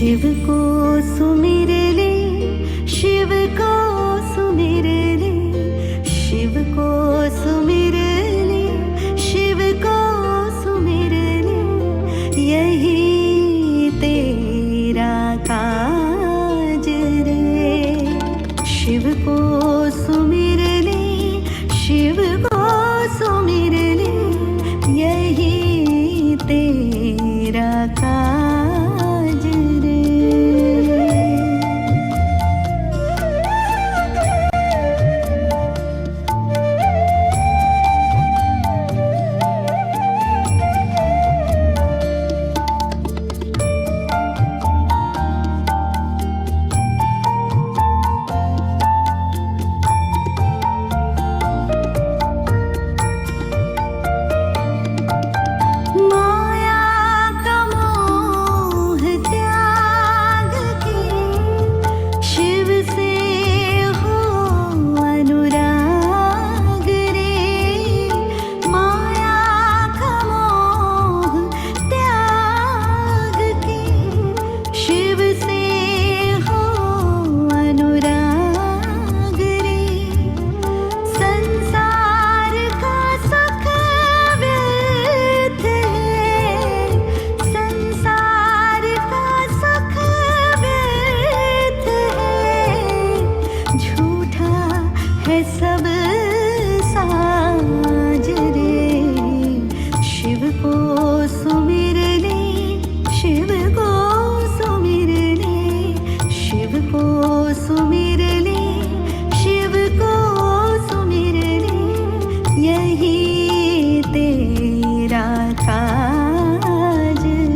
शिव को सुमिर ले, शिव को सुमिर ले, शिव को सुमिर ले, शिव को सुमिर ले, यही तेरा काज रे। शिव को सुमिर ले, शिव को सुमिर ले, यही तेरा काज रे। सब साज रे। शिव को सुमिर ले, शिव को सुमिर ले, शिव को सुमिर ले, शिव को सुमिर ले, यही तेरा काज रे।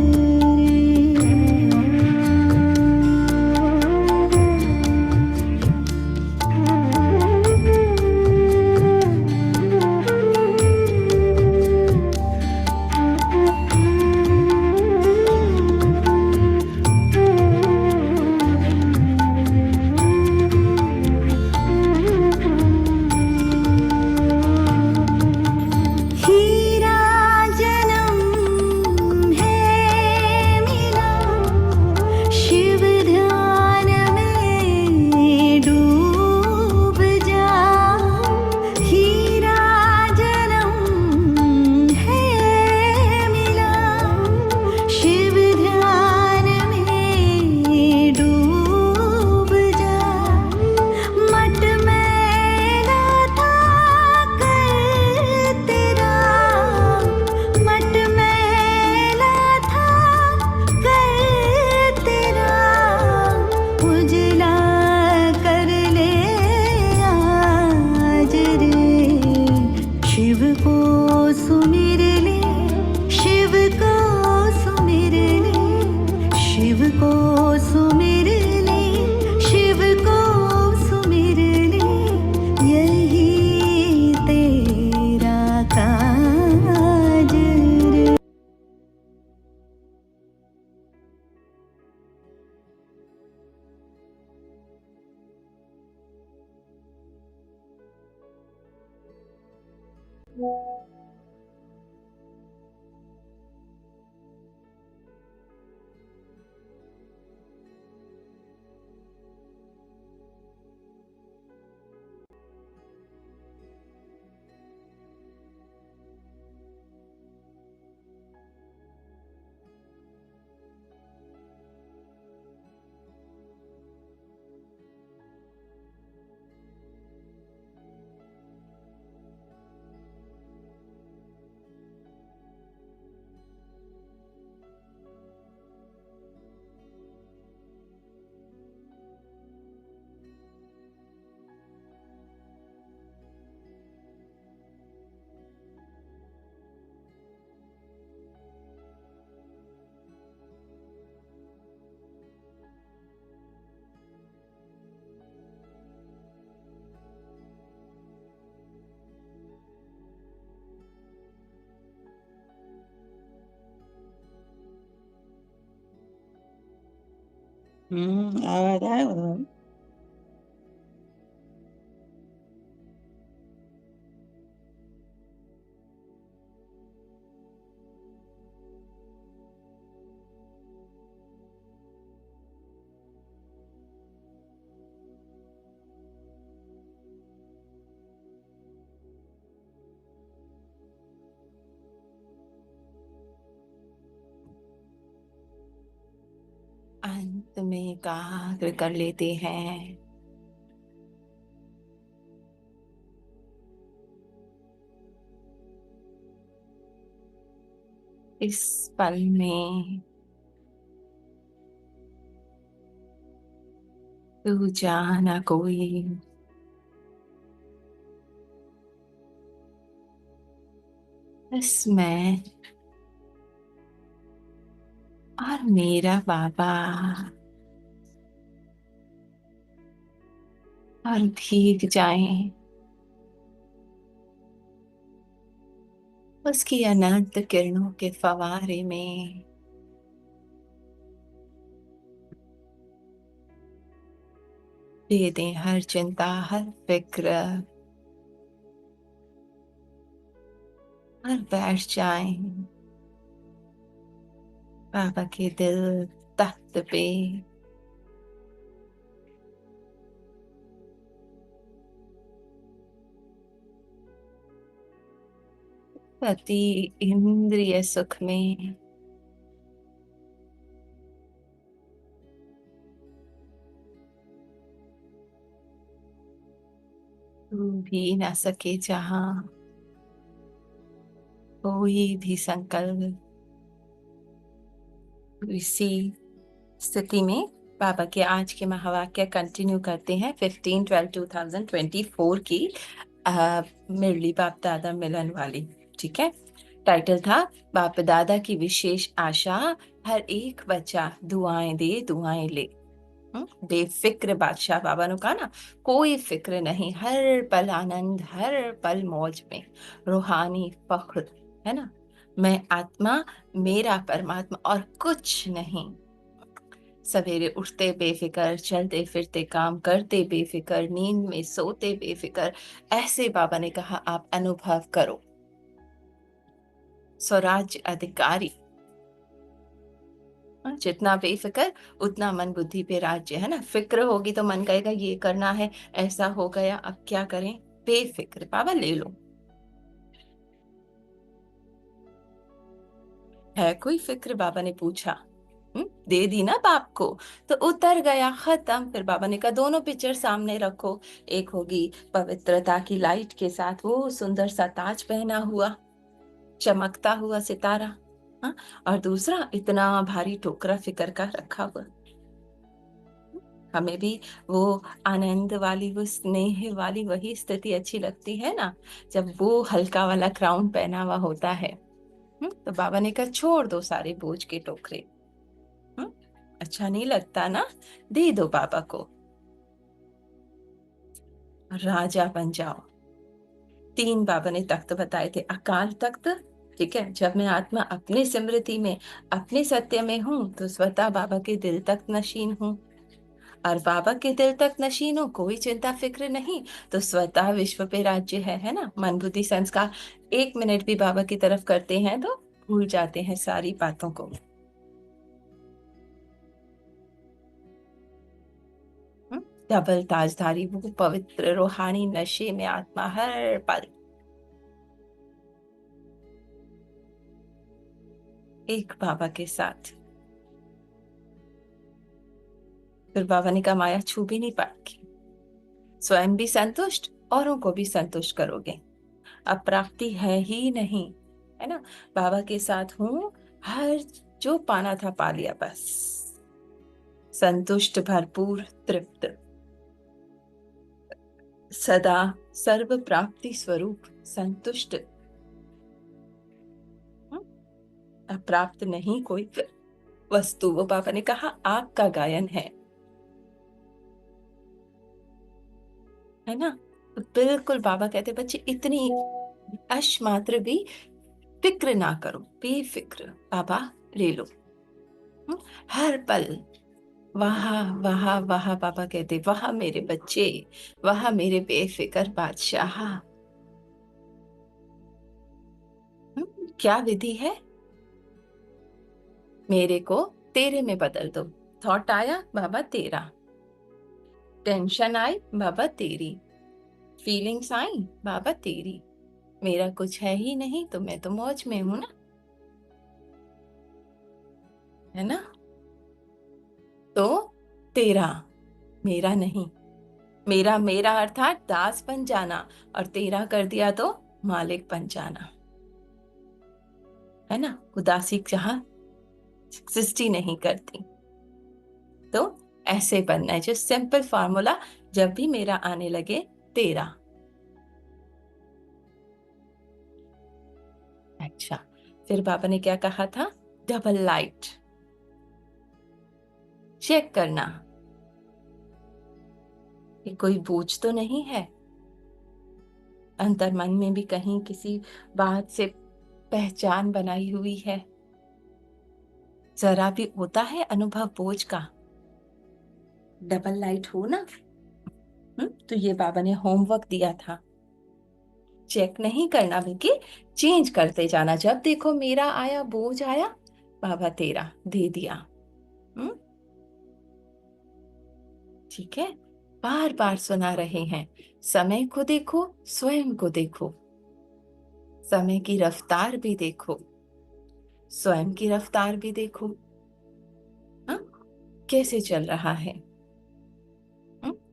शिव को सुमिर ले, शिव को सुमिर ले, शिव को सुमिर ले, शिव को सुमिर ले, यही तेरा काज रे। आवाज आया उधर। में एकाग्र कर लेते हैं। इस पल में तू जाना कोई, बस मैं और मेरा बाबा, और भीग जाएं उसकी अनंत किरणों के फवारे में। दे दें हर चिंता, हर फिक्र, और बैठ जाएं बाबा के दिल तख्त पे। अति इंद्रिय सुख में तू भी ना सके जहां कोई भी संकल्प। इसी स्थिति में बाबा के आज के महावाक्य कंटिन्यू करते हैं। 15/12/2024 की मुरली बाप दादा मिलन वाली। ठीक है, टाइटल था बाप दादा की विशेष आशा, हर एक बच्चा दुआएं दे दुआएं ले। बेफिक्र बादशाह बाबा ने कहा ना, कोई फिक्र नहीं, हर पल आनंद, हर पल मौज में, रूहानी फख्र, है ना। मैं आत्मा, मेरा परमात्मा और कुछ नहीं। सवेरे उठते बेफिक्र, चलते फिरते काम करते बेफिक्र, नींद में सोते बेफिक्र, ऐसे बाबा ने कहा आप अनुभव करो। स्वराज्य अधिकारी, जितना बेफिक्र उतना मन बुद्धि पे राज्य, है ना। फिक्र होगी तो मन कहेगा ये करना है, ऐसा हो गया, अब क्या करें। बेफिक्र बाबा ले लो। है कोई फिक्र, बाबा ने पूछा। दे दी ना बाप को, तो उतर गया, खत्म। फिर बाबा ने कहा दोनों पिक्चर सामने रखो। एक होगी पवित्रता की लाइट के साथ वो सुंदर सा ताज पहना हुआ चमकता हुआ सितारा, हाँ? और दूसरा इतना भारी टोकरा फिक्र का रखा हुआ। हमें भी वो आनंद वाली, वो स्नेह वाली वही स्थिति अच्छी लगती है ना, जब वो हल्का वाला क्राउन पहना हुआ होता है। तो बाबा ने कहा छोड़ दो सारे बोझ के टोकरे। हम्म, अच्छा नहीं लगता ना, दे दो बाबा को, राजा बन जाओ। 3 बाबा ने तख्त बताए थे। अकाल तख्त, ठीक है, जब मैं आत्मा अपनी स्मृति में, अपने सत्य में हूँ तो स्वतः बाबा के दिल तक नशीन हूँ। और बाबा के दिल तक नशीन हो, कोई चिंता फिक्र नहीं, तो स्वतः विश्व पे राज्य है ना। मन बुद्धि संस्कार 1 मिनट भी बाबा की तरफ करते हैं तो भूल जाते हैं सारी बातों को। डबल ताजधारी, वो पवित्र रूहानी नशे में आत्मा हर पल एक बाबा के साथ। फिर बाबा ने कहा माया छू भी नहीं पाएगी, स्वयं भी संतुष्ट, औरों को भी संतुष्ट करोगे। अब प्राप्ति है ही नहीं, है ना। बाबा के साथ हूँ, हर जो पाना था पा लिया, बस संतुष्ट, भरपूर, तृप्त, सदा सर्व प्राप्ति स्वरूप संतुष्ट। अब प्राप्त नहीं कोई वस्तु, वो बाबा ने कहा आपका गायन है ना। तो बिल्कुल बाबा कहते बच्चे इतनी अश मात्र भी फिक्र ना करो, बेफिक्र बाबा ले लो। हर पल वहा वहा वहा, बाबा कहते वहा मेरे बच्चे, वहा मेरे बेफिक्र बादशाह। क्या विधि है, मेरे को तेरे में बदल दो। थॉट आया बाबा तेरा, टेंशन आई बाबा तेरी, फीलिंग्स आई बाबा तेरी, मेरा कुछ है ही नहीं तो मैं तो मौज में हूं ना, है ना। तो तेरा, मेरा नहीं। मेरा मेरा अर्थात दास बन जाना, और तेरा कर दिया तो मालिक बन जाना, है ना। उदासी जहां एग्जिस्ट ही नहीं करती। तो ऐसे बनना है, जो सिंपल फॉर्मूला, जब भी मेरा आने लगे तेरा। अच्छा, फिर पापा ने क्या कहा था? डबल लाइट चेक करना कि कोई बोझ तो नहीं है अंतर मन में भी, कहीं किसी बात से पहचान बनाई हुई है, जरा भी होता है अनुभव बोझ का, डबल लाइट हो ना। तो ये बाबा ने होमवर्क दिया था, चेक नहीं करना बल्कि चेंज करते जाना। जब देखो मेरा आया, बोझ आया, बाबा तेरा दे दिया। हम्म ठीक है, बार बार सुना रहे हैं। समय को देखो, स्वयं को देखो, समय की रफ्तार भी देखो, स्वयं की रफ्तार भी देखो। हाँ, कैसे चल रहा है।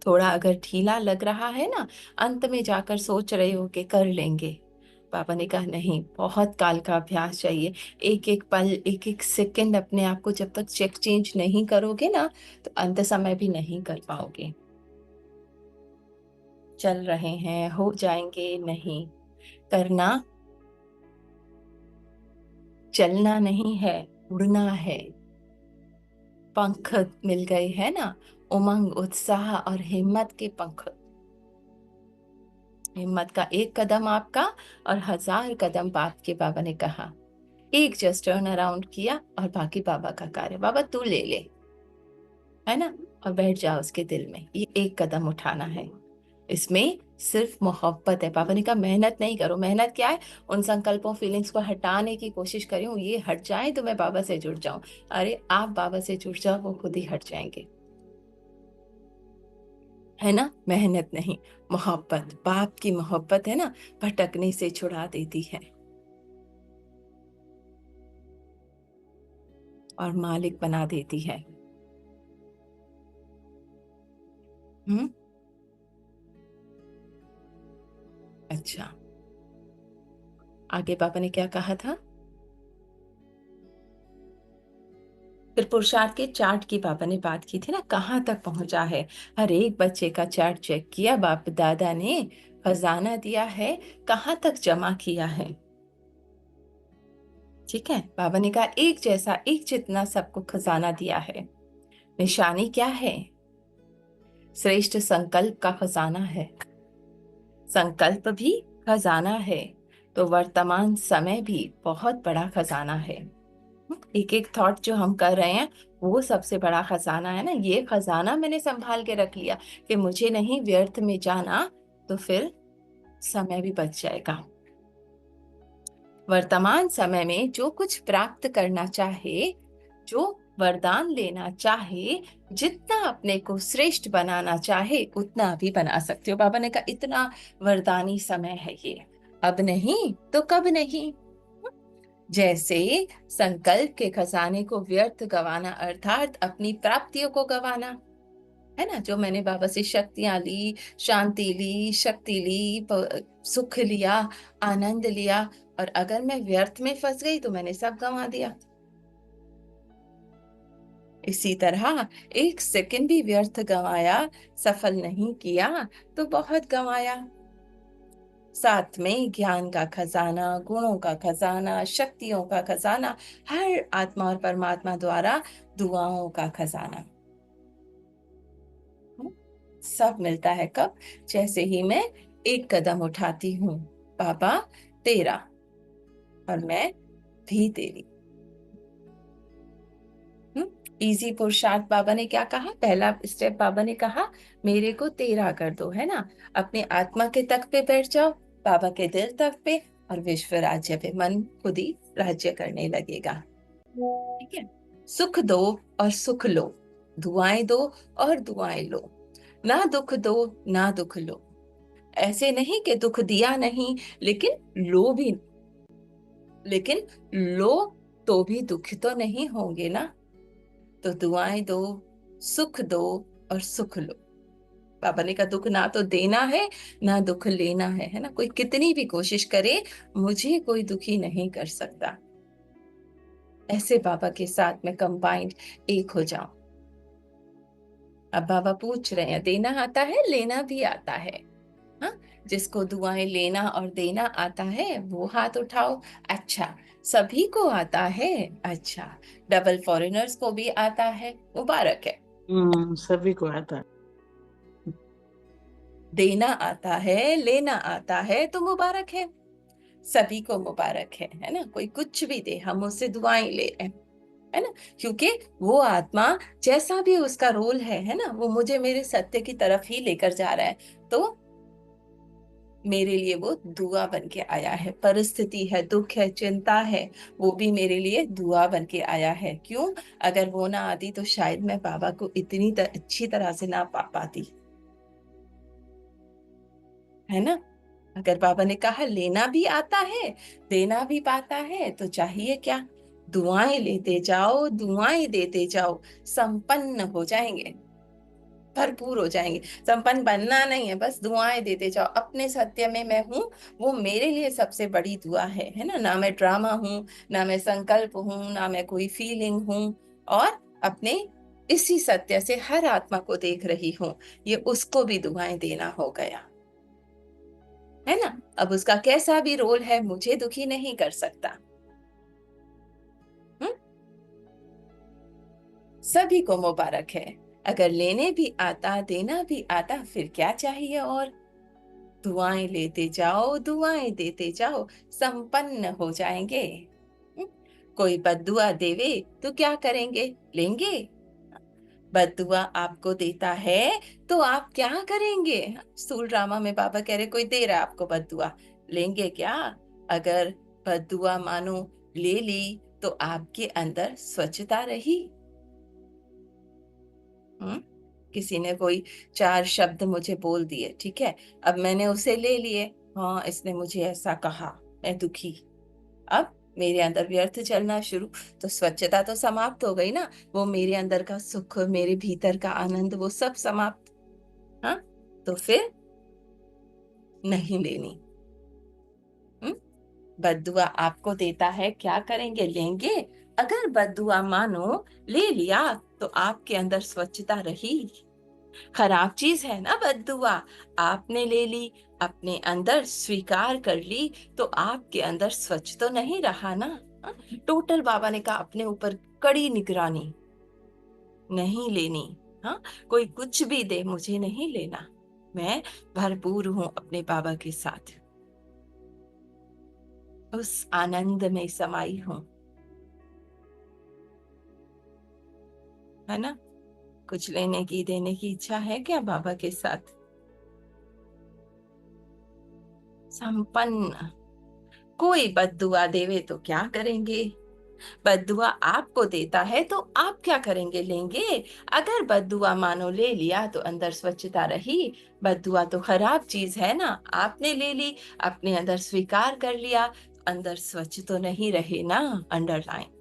थोड़ा अगर ढीला लग रहा है ना, अंत में जाकर सोच रहे हो कि कर लेंगे, पापा ने कहा नहीं, बहुत काल का अभ्यास चाहिए। एक एक पल, एक एक सेकंड अपने आप को जब तक चेक चेंज नहीं करोगे ना, तो अंत समय भी नहीं कर पाओगे। चल रहे हैं, हो जाएंगे, नहीं करना। चलना नहीं है, उड़ना है। पंख मिल गए है ना, उमंग, उत्साह और हिम्मत के पंख। हिम्मत का एक कदम आपका और 1000 कदम बाप के, बाबा ने कहा। एक जस्ट टर्न अराउंड किया और बाकी बाबा का कार्य। बाबा तू ले ले, है ना, और बैठ जाओ उसके दिल में। ये एक कदम उठाना है, इसमें सिर्फ मोहब्बत है। पापा ने कहा मेहनत नहीं करो। मेहनत क्या है? उन संकल्पों, फीलिंग्स को हटाने की कोशिश करी हूँ, ये हट जाए तो मैं बाबा से जुड़ जाऊं। अरे आप बाबा से जुड़ जाओ, वो खुद ही हट जाएंगे, है ना। मेहनत नहीं, मोहब्बत, बाप की मोहब्बत है ना, भटकने से छुड़ा देती है और मालिक बना देती है। हम्म अच्छा, आगे पापा ने क्या कहा था? फिर पुरुषार्थ के चार्ट की पापा ने बात की थी ना, कहाँ तक पहुंचा है। हर एक बच्चे का चार्ट चेक किया, बाप दादा ने खजाना दिया है, कहाँ तक जमा किया है। ठीक है, बाबा ने कहा एक जैसा, एक जितना सबको खजाना दिया है। निशानी क्या है? श्रेष्ठ संकल्प का खजाना है। संकल्प भी खजाना है, तो वर्तमान समय भी बहुत बड़ा खजाना है। एक एक थॉट जो हम कर रहे हैं, वो सबसे बड़ा खजाना है ना। ये खजाना मैंने संभाल के रख लिया कि मुझे नहीं व्यर्थ में जाना, तो फिर समय भी बच जाएगा। वर्तमान समय में जो कुछ प्राप्त करना चाहे, जो वरदान लेना चाहे, जितना अपने को श्रेष्ठ बनाना चाहे, उतना भी बना सकते हो। बाबा ने कहा इतना वरदानी समय है ये, अब नहीं तो कब नहीं। जैसे संकल्प के खजाने को व्यर्थ गवाना अर्थात अपनी प्राप्तियों को गवाना, है ना। जो मैंने बाबा से शक्तियां ली, शांति ली, शक्ति ली, सुख लिया, आनंद लिया, और अगर मैं व्यर्थ में फंस गई तो मैंने सब गंवा दिया। इसी तरह एक सेकंड भी व्यर्थ गंवाया, सफल नहीं किया, तो बहुत गंवाया। साथ में ज्ञान का खजाना, गुणों का खजाना, शक्तियों का खजाना, हर आत्मा और परमात्मा द्वारा दुआओं का खजाना, हम्म, सब मिलता है कब? जैसे ही मैं एक कदम उठाती हूँ, बाबा तेरा और मैं भी तेरी। इजी पुरुषार्थ बाबा ने क्या कहा? पहला स्टेप बाबा ने कहा मेरे को तेरा कर दो, है ना। अपने आत्मा के तख्त पे बैठ जाओ, बाबा के दिल तख्त पे, और विश्व राज्य पे मन खुद ही राज्य करने लगेगा। ठीक है, सुख दो और सुख लो, दुआएं दो और दुआएं लो, ना दुख दो ना दुख लो। ऐसे नहीं कि दुख दिया नहीं, लेकिन लो भी, लेकिन लो तो भी दुख तो नहीं होंगे ना। तो दुआएं दो, सुख दो और सुख लो। बाबा ने कहा दुख ना तो देना है ना दुख लेना है ना? कोई कितनी भी कोशिश करे, मुझे कोई दुखी नहीं कर सकता। ऐसे बाबा के साथ मैं कंबाइंड एक हो जाऊं। अब बाबा पूछ रहे हैं, देना आता है, लेना भी आता है। हाँ, जिसको दुआएं लेना और देना आता है वो हाथ उठाओ। अच्छा, सभी को आता है? अच्छा, डबल फॉरेनर्स को भी आता है, मुबारक है। सभी को आता है। देना आता है, लेना आता है, तो मुबारक है, सभी को मुबारक है ना? कोई कुछ भी दे, हम उससे दुआएं ले रहे हैं, है ना? क्योंकि वो आत्मा जैसा भी उसका रोल है ना, वो मुझे मेरे सत्य की तरफ ही लेकर जा रहा है। तो मेरे लिए वो दुआ बन के आया है। परिस्थिति है, दुख है, चिंता है, वो भी मेरे लिए दुआ बन के आया है। क्यों? अगर वो ना आती तो शायद मैं बाबा को इतनी अच्छी तरह से ना पा पाती, है ना? अगर बाबा ने कहा लेना भी आता है, देना भी पाता है, तो चाहिए क्या? दुआएं लेते जाओ, दुआएं देते जाओ, संपन्न हो जाएंगे, भरपूर हो जाएंगे। संपन्न बनना नहीं है, बस दुआएं देते जाओ। अपने सत्य में मैं हूँ, वो मेरे लिए सबसे बड़ी दुआ है ना? ना मैं ड्रामा हूँ, ना मैं संकल्प हूँ, ना मैं कोई फीलिंग हूँ, और अपने इसी सत्य से हर आत्मा को देख रही हूँ। ये उसको भी दुआएं देना हो गया, है ना? अब उसका कैसा भी रोल है, मुझे दुखी नहीं कर सकता। हम्म? सभी को मुबारक है। अगर लेने भी आता, देना भी आता, फिर क्या चाहिए और? दुआएं लेते जाओ, दुआएं देते जाओ, संपन्न हो जाएंगे। हम्म? कोई बद्दुआ देवे तो क्या करेंगे? लेंगे। बद्दुआ आपको देता है तो आप क्या करेंगे? स्थूल ड्रामा में बाबा कह रहे कोई दे रहा है आपको बद्दुआ, लेंगे क्या? अगर बद्दुआ मानो ले ली तो आपके अंदर स्वच्छता रही। हम्म? किसी ने कोई 4 शब्द मुझे बोल दिए, ठीक है, अब मैंने उसे ले लिए। हाँ, इसने मुझे ऐसा कहा, मैं दुखी। अब मेरे अंदर व्यर्थ चलना शुरू, तो स्वच्छता तो समाप्त हो गई ना? वो मेरे अंदर का सुख, मेरे भीतर का आनंद, वो सब समाप्त। हाँ, तो फिर नहीं लेनी। हम्म? बद्दुआ आपको देता है, क्या करेंगे? लेंगे। अगर बद्दुआ मानो ले लिया तो आपके अंदर स्वच्छता रही। खराब चीज है ना बद्दुआ, आपने ले ली, अपने अंदर स्वीकार कर ली, तो आपके अंदर स्वच्छ तो नहीं रहा ना? हाँ? टोटल बाबा ने कहा अपने ऊपर कड़ी निगरानी, नहीं लेनी। हाँ, कोई कुछ भी दे, मुझे नहीं लेना। मैं भरपूर हूं अपने बाबा के साथ, उस आनंद में समाई हूं, है ना? कुछ लेने की, देने की इच्छा है क्या बाबा के साथ? संपन्न। कोई बद्दुआ देवे तो क्या करेंगे? बद्दुआ आपको देता है तो आप क्या करेंगे? लेंगे। अगर बद्दुआ मानो ले लिया तो अंदर स्वच्छता रही। बद्दुआ तो खराब चीज है ना, आपने ले ली, अपने अंदर स्वीकार कर लिया, अंदर स्वच्छ तो नहीं रहे ना? अंडरलाइन।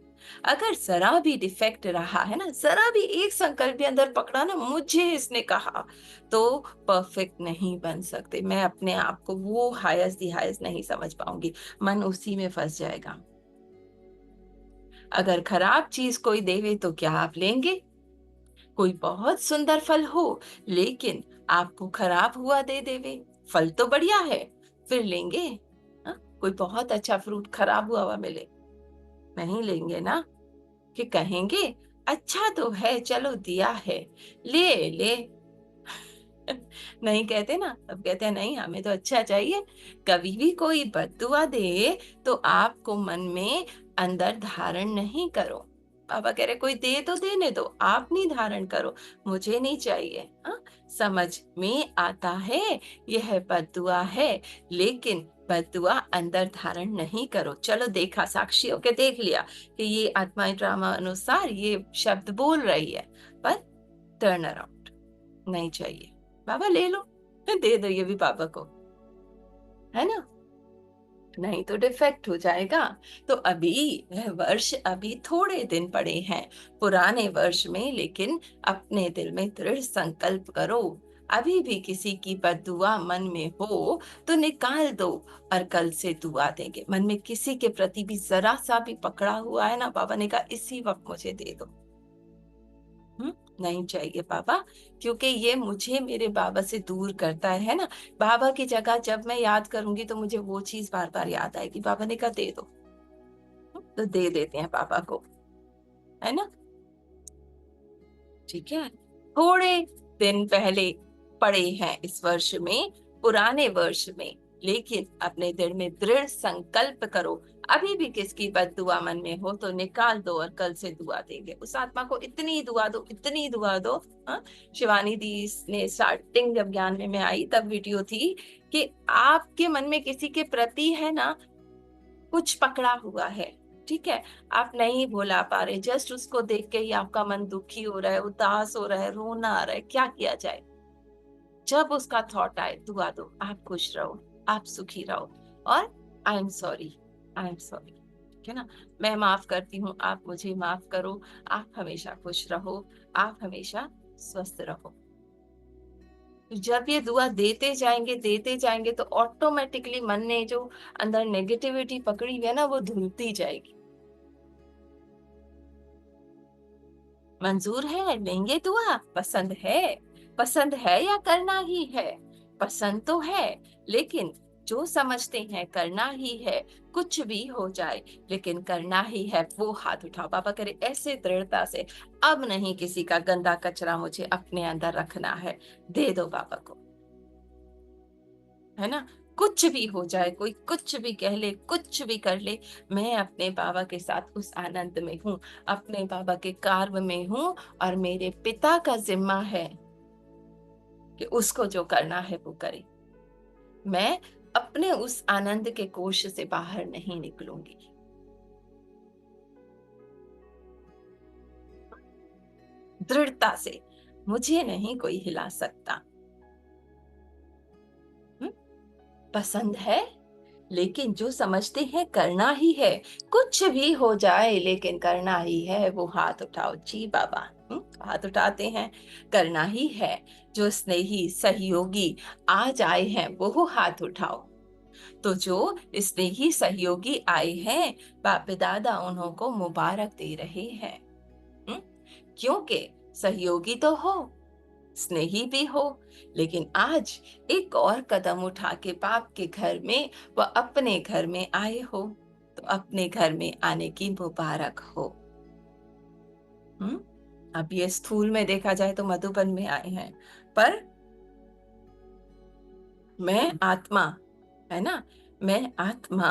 अगर जरा भी डिफेक्ट रहा है ना, जरा भी एक संकल्प भी अंदर पकड़ा ना, मुझे इसने कहा, तो परफेक्ट नहीं बन सकते। मैं अपने आप को वो हाईएस्ट दी हाईएस्ट नहीं समझ पाऊंगी, मन उसी में फंस जाएगा। अगर खराब चीज कोई देवे तो क्या आप लेंगे? कोई बहुत सुंदर फल हो, लेकिन आपको खराब हुआ दे देवे, फल तो बढ़िया है, फिर लेंगे? हाँ? कोई बहुत अच्छा फ्रूट खराब हुआ मिले, नहीं लेंगे ना? कि कहेंगे अच्छा तो है, चलो दिया है, ले ले। नहीं कहते ना, अब कहते हैं नहीं, हमें तो अच्छा चाहिए। कभी भी कोई बद्दुआ दे तो आपको मन में अंदर धारण नहीं करो। बाबा कह रहे कोई दे तो देने दो, आप नहीं धारण करो, मुझे नहीं चाहिए। हाँ, समझ में आता है यह बद्दुआ है, लेकिन बद्दुआ अंदर धारण नहीं करो। चलो देखा, साक्षी होके देख लिया कि ये आत्मा ड्रामा अनुसार ये शब्द बोल रही है, पर टर्न अराउंड नहीं चाहिए। बाबा ले लो, दे दो ये भी बाबा को, है ना? नहीं तो डिफेक्ट हो जाएगा। तो अभी वह वर्ष अभी थोड़े दिन पड़े हैं पुराने वर्ष में, लेकिन अपने दिल में दृढ़ संकल्प करो। अभी भी किसी की बद्दुआ मन में हो तो निकाल दो, और कल से दुआ देंगे। मन में किसी के प्रति भी जरा सा भी पकड़ा हुआ है ना, बाबा ने कहा इसी वक्त मुझे दे दो। नहीं चाहिए बाबा, क्योंकि ये मुझे मेरे बाबा से दूर करता है ना। बाबा की जगह जब मैं याद करूंगी तो मुझे वो चीज बार बार याद आएगी। बाबा ने कहा दे दो, तो दे देते हैं बाबा को, है ना। ठीक है, थोड़े दिन पहले पड़े हैं इस वर्ष में, पुराने वर्ष में, लेकिन अपने दिल में दृढ़ संकल्प करो। अभी भी किसकी बद्दुआ मन में हो तो निकाल दो, और कल से दुआ देंगे। उस आत्मा को इतनी दुआ दो, इतनी दुआ दो। हाँ, शिवानी दी ने स्टार्टिंग जब ज्ञान में मैं आई तब वीडियो थी कि आपके मन में किसी के प्रति है ना कुछ पकड़ा हुआ है, ठीक है, आप नहीं भुला पा रहे, जस्ट उसको देख के ही आपका मन दुखी हो रहा है, उदास हो रहा है, रोना आ रहा है, क्या किया जाए। जब उसका थॉट आए दुआ दो, आप खुश रहो, आप सुखी रहो, और I am sorry, I am sorry, ठीक है ना, मैं माफ करती हूँ, आप मुझे माफ करो, आप हमेशा खुश रहो, आप हमेशा स्वस्थ रहो। जब ये दुआ देते जाएंगे तो ऑटोमेटिकली मन ने जो अंदर नेगेटिविटी पकड़ी हुई है ना, वो धुलती जाएगी। मंजूर है, लेंगे दुआ। पसंद है या करना ही है? पसंद तो है, लेकिन जो समझते हैं करना ही है, कुछ भी हो जाए लेकिन करना ही है, वो हाथ उठाओ। बाबा करे ऐसे दृढ़ता से, अब नहीं किसी का गंदा कचरा मुझे अपने अंदर रखना है, दे दो बाबा को, है ना। कुछ भी हो जाए, कोई कुछ भी कह ले, कुछ भी कर ले, मैं अपने बाबा के साथ उस आनंद में हूँ, अपने बाबा के कार्य में हूँ, और मेरे पिता का जिम्मा है कि उसको जो करना है वो करे। मैं अपने उस आनंद के कोश से बाहर नहीं निकलूंगी। दृढ़ता से, मुझे नहीं कोई हिला सकता। पसंद है, लेकिन जो समझते हैं करना ही है, कुछ भी हो जाए लेकिन करना ही है, वो हाथ उठाओ। जी बाबा, हाथ उठाते हैं, करना ही है। जो स्नेही सहयोगी आज आए हैं वो हाथ उठाओ। तो जो स्नेही सहयोगी आए हैं, बाप दादा उन्हों को मुबारक दे रहे हैं। क्योंकि सहयोगी तो हो, स्नेही भी हो, लेकिन आज एक और कदम उठा के बाप के घर में व अपने घर में आए हो, तो अपने घर में आने की मुबारक हो। अब ये स्थूल में देखा जाए तो मधुबन में आए हैं, पर मैं आत्मा, है ना, मैं आत्मा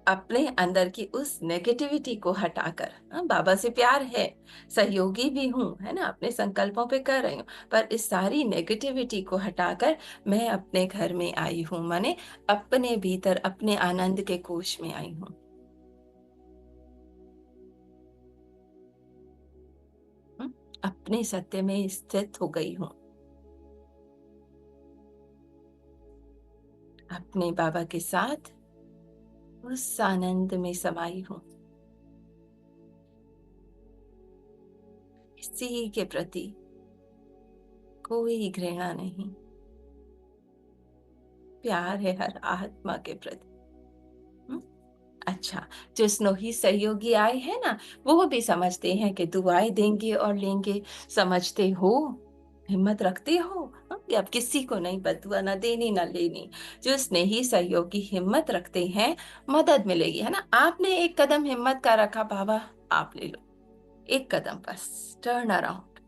अपने अंदर की उस नेगेटिविटी को हटाकर, बाबा से प्यार है, सहयोगी भी हूँ, है ना, अपने संकल्पों पे कर रही हूँ, पर इस सारी नेगेटिविटी को हटाकर मैं अपने घर में आई हूँ, माने अपने भीतर अपने आनंद के कोश में आई हूँ। अपने सत्य में स्थित हो गई हूँ, अपने बाबा के साथ उस आनंद में समाई हूँ। किसी के प्रति कोई घृणा नहीं, प्यार है हर आत्मा के प्रति। अच्छा, जो स्नोही सहयोगी आए हैं ना, वो भी समझते हैं कि दुआएं देंगे और लेंगे। समझते हो, हिम्मत रखते हो, कि अब किसी को नहीं बदुआ ना देनी ना लेनी। जो स्नेही सहयोगी हिम्मत रखते हैं, मदद मिलेगी, है ना। आपने एक कदम हिम्मत का रखा, बाबा आप ले लो, एक कदम बस, टर्न अराउंड।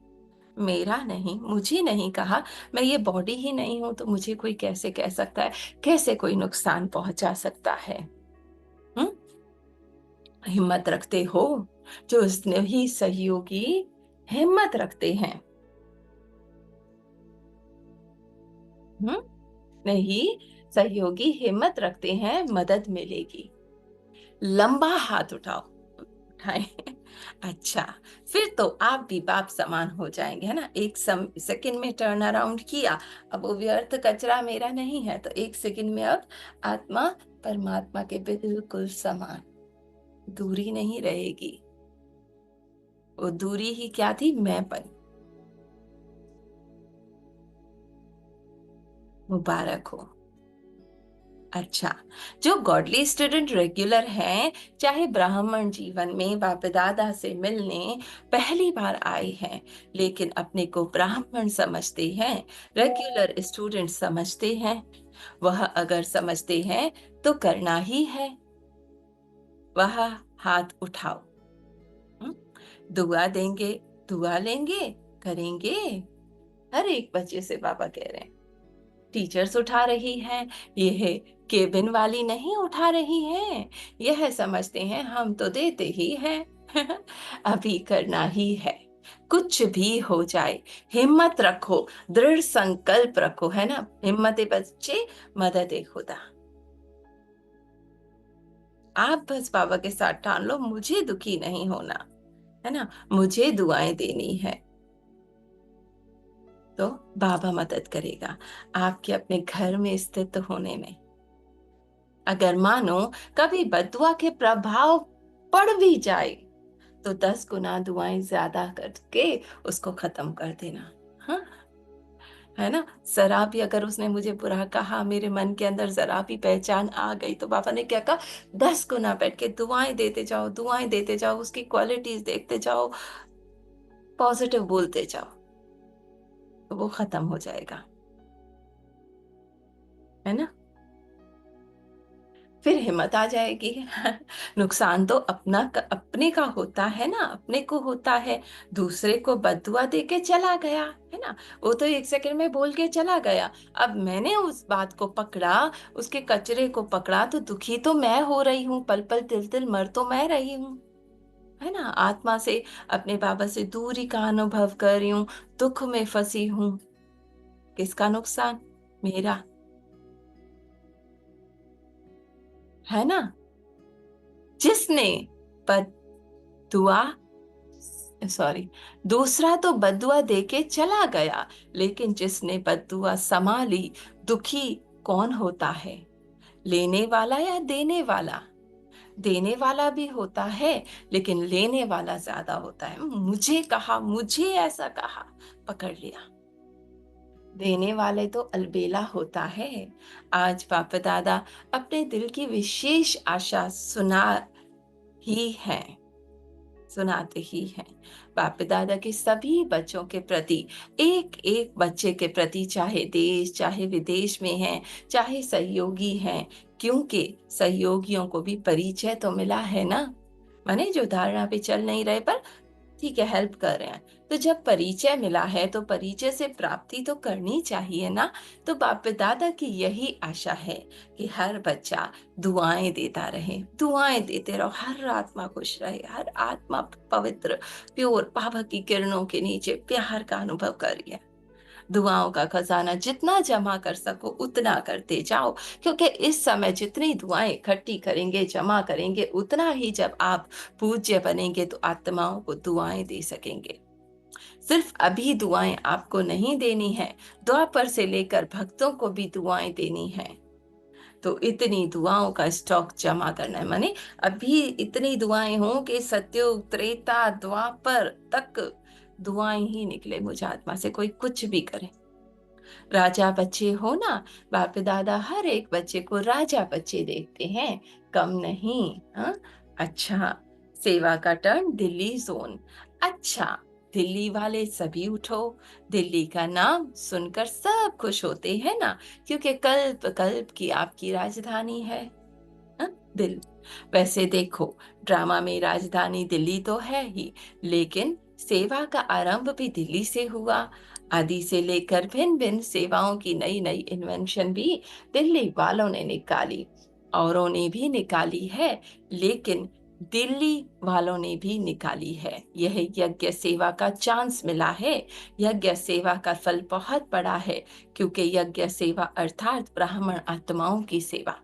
मेरा नहीं, मुझे नहीं कहा, मैं ये बॉडी ही नहीं हूं तो मुझे कोई कैसे कह सकता है, कैसे कोई नुकसान पहुंचा सकता है। हिम्मत रखते हो, जो स्नेही सहयोगी हिम्मत रखते हैं, नहीं, सहयोगी हिम्मत रखते हैं, मदद मिलेगी। लंबा हाथ उठाओ, उठाएं। अच्छा, फिर तो आप भी बाप समान हो जाएंगे, है ना। एक सेकंड में टर्न अराउंड किया, अब वो व्यर्थ कचरा मेरा नहीं है, तो एक सेकंड में अब आत्मा परमात्मा के बिल्कुल समान, दूरी नहीं रहेगी। वो दूरी ही क्या थी, मैंपन। मुबारक हो। अच्छा, जो गॉडली स्टूडेंट रेगुलर हैं, चाहे ब्राह्मण जीवन में बाप दादा से मिलने पहली बार आए हैं, लेकिन अपने को ब्राह्मण समझते हैं, रेगुलर स्टूडेंट समझते हैं, वह अगर समझते हैं तो करना ही है। वह हाथ उठाओ। हम्म, दुआ देंगे, दुआ लेंगे, करेंगे। हर एक बच्चे से बाबा कह रहे हैं, टीचर्स उठा रही हैं, यह केबिन वाली नहीं उठा रही हैं, यह समझते हैं हम तो देते ही हैं। अभी करना ही है, कुछ भी हो जाए, हिम्मत रखो, दृढ़ संकल्प रखो, है ना। हिम्मत बच्चे, मदद खुदा। आप बस बाबा के साथ ठान लो, मुझे दुखी नहीं होना, है ना, मुझे दुआएं देनी है, तो बाबा मदद करेगा आपके अपने घर में स्थित होने में। अगर मानो कभी बद्दुआ के प्रभाव पड़ भी जाए, तो 10 गुना दुआएं ज्यादा करके उसको खत्म कर देना। हाँ, है ना। जरा भी अगर उसने मुझे बुरा कहा, मेरे मन के अंदर जरा भी पहचान आ गई, तो बाबा ने क्या कहा, 10 गुना बैठ के दुआएं देते जाओ, दुआएं देते जाओ, उसकी क्वालिटीज देखते जाओ, पॉजिटिव बोलते जाओ, तो वो खत्म हो जाएगा, है ना। फिर हिम्मत आ जाएगी। नुकसान तो अपने का होता है ना, अपने को होता है। दूसरे को बद्दुआ दे के चला गया, है ना, वो तो एक सेकंड में बोल के चला गया। अब मैंने उस बात को पकड़ा, उसके कचरे को पकड़ा, तो दुखी तो मैं हो रही हूँ, पल पल तिल तिल मर तो मैं रही हूँ, है ना। आत्मा से, अपने बाबा से दूरी का अनुभव कर रही हूँ, दुख में फंसी हूँ। किसका नुकसान, मेरा, है ना। जिसने बद्दुआ, सॉरी, दूसरा तो बद्दुआ देके चला गया, लेकिन जिसने बद्दुआ संभाली, दुखी कौन होता है, लेने वाला या देने वाला। देने वाला भी होता है, लेकिन लेने वाला ज्यादा होता है। मुझे कहा, मुझे ऐसा कहा, पकड़ लिया। देने वाले तो अलबेला होता है। आज बाप दादा अपने दिल की विशेष आशा ही है सुनाते ही हैं। बाप दादा के सभी बच्चों के प्रति, एक एक बच्चे के प्रति, चाहे देश चाहे विदेश में हैं, चाहे सहयोगी हैं, क्योंकि सहयोगियों को भी परिचय तो मिला है ना। माने जो धारणा पे चल नहीं रहे, पर ठीक है, हेल्प कर रहे हैं, तो जब परिचय मिला है तो परिचय से प्राप्ति तो करनी चाहिए ना। तो बाप दादा की यही आशा है कि हर बच्चा दुआएं देता रहे, दुआएं देते रहो, हर आत्मा खुश रहे, हर आत्मा पवित्र प्योर बाबा की किरणों के नीचे प्यार का अनुभव करिए। दुआओं का खजाना जितना जमा कर सको उतना करते जाओ, क्योंकि इस समय जितनी दुआएं इकट्ठी करेंगे, जमा करेंगे, उतना ही जब आप पूज्य बनेंगे तो आत्माओं को दुआएं दे सकेंगे। सिर्फ अभी दुआएं आपको नहीं देनी है, द्वापर से लेकर भक्तों को भी दुआएं देनी है। तो इतनी दुआओं का स्टॉक जमा करना है, माने अभी इतनी दुआएं हों कि सत्युग त्रेता द्वापर तक दुआएं ही निकले मुझ आत्मा से, कोई कुछ भी करे। राजा बच्चे हो ना, बाप दादा हर एक बच्चे को राजा बच्चे देखते हैं, कम नहीं। हाँ, अच्छा, सेवा का टर्न दिल्ली जोन। अच्छा, दिल्ली वाले सभी उठो, दिल्ली का नाम सुनकर सब खुश होते हैं ना, क्योंकि कल्प कल्प की आपकी राजधानी है। हाँ, दिल। वैसे देखो, ड्रामा में राजधानी दिल्ली तो है ही, लेकिन सेवा का आरंभ भी दिल्ली से हुआ। आदि से लेकर भिन्न भिन्न सेवाओं की नई नई इन्वेंशन भी दिल्ली वालों ने निकाली, औरों ने भी निकाली है, लेकिन दिल्ली वालों ने भी निकाली है। यह यज्ञ सेवा का चांस मिला है। यज्ञ सेवा का फल बहुत बड़ा है, क्योंकि यज्ञ सेवा अर्थात ब्राह्मण आत्माओं की सेवा।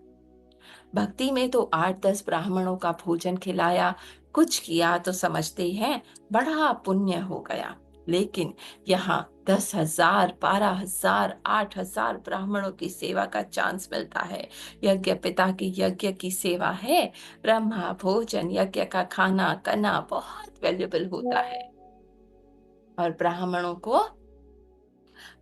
भक्ति में तो 8-10 ब्राह्मणों का भोजन खिलाया, कुछ किया तो समझते हैं बड़ा पुण्य हो गया। लेकिन यहाँ 10,000, 12,000, 8,000 ब्राह्मणों की सेवा का चांस मिलता है। यज्ञ पिता की यज्ञ की सेवा है, ब्रह्मा भोजन यज्ञ का खाना करना बहुत वैल्यूबल होता है। और ब्राह्मणों को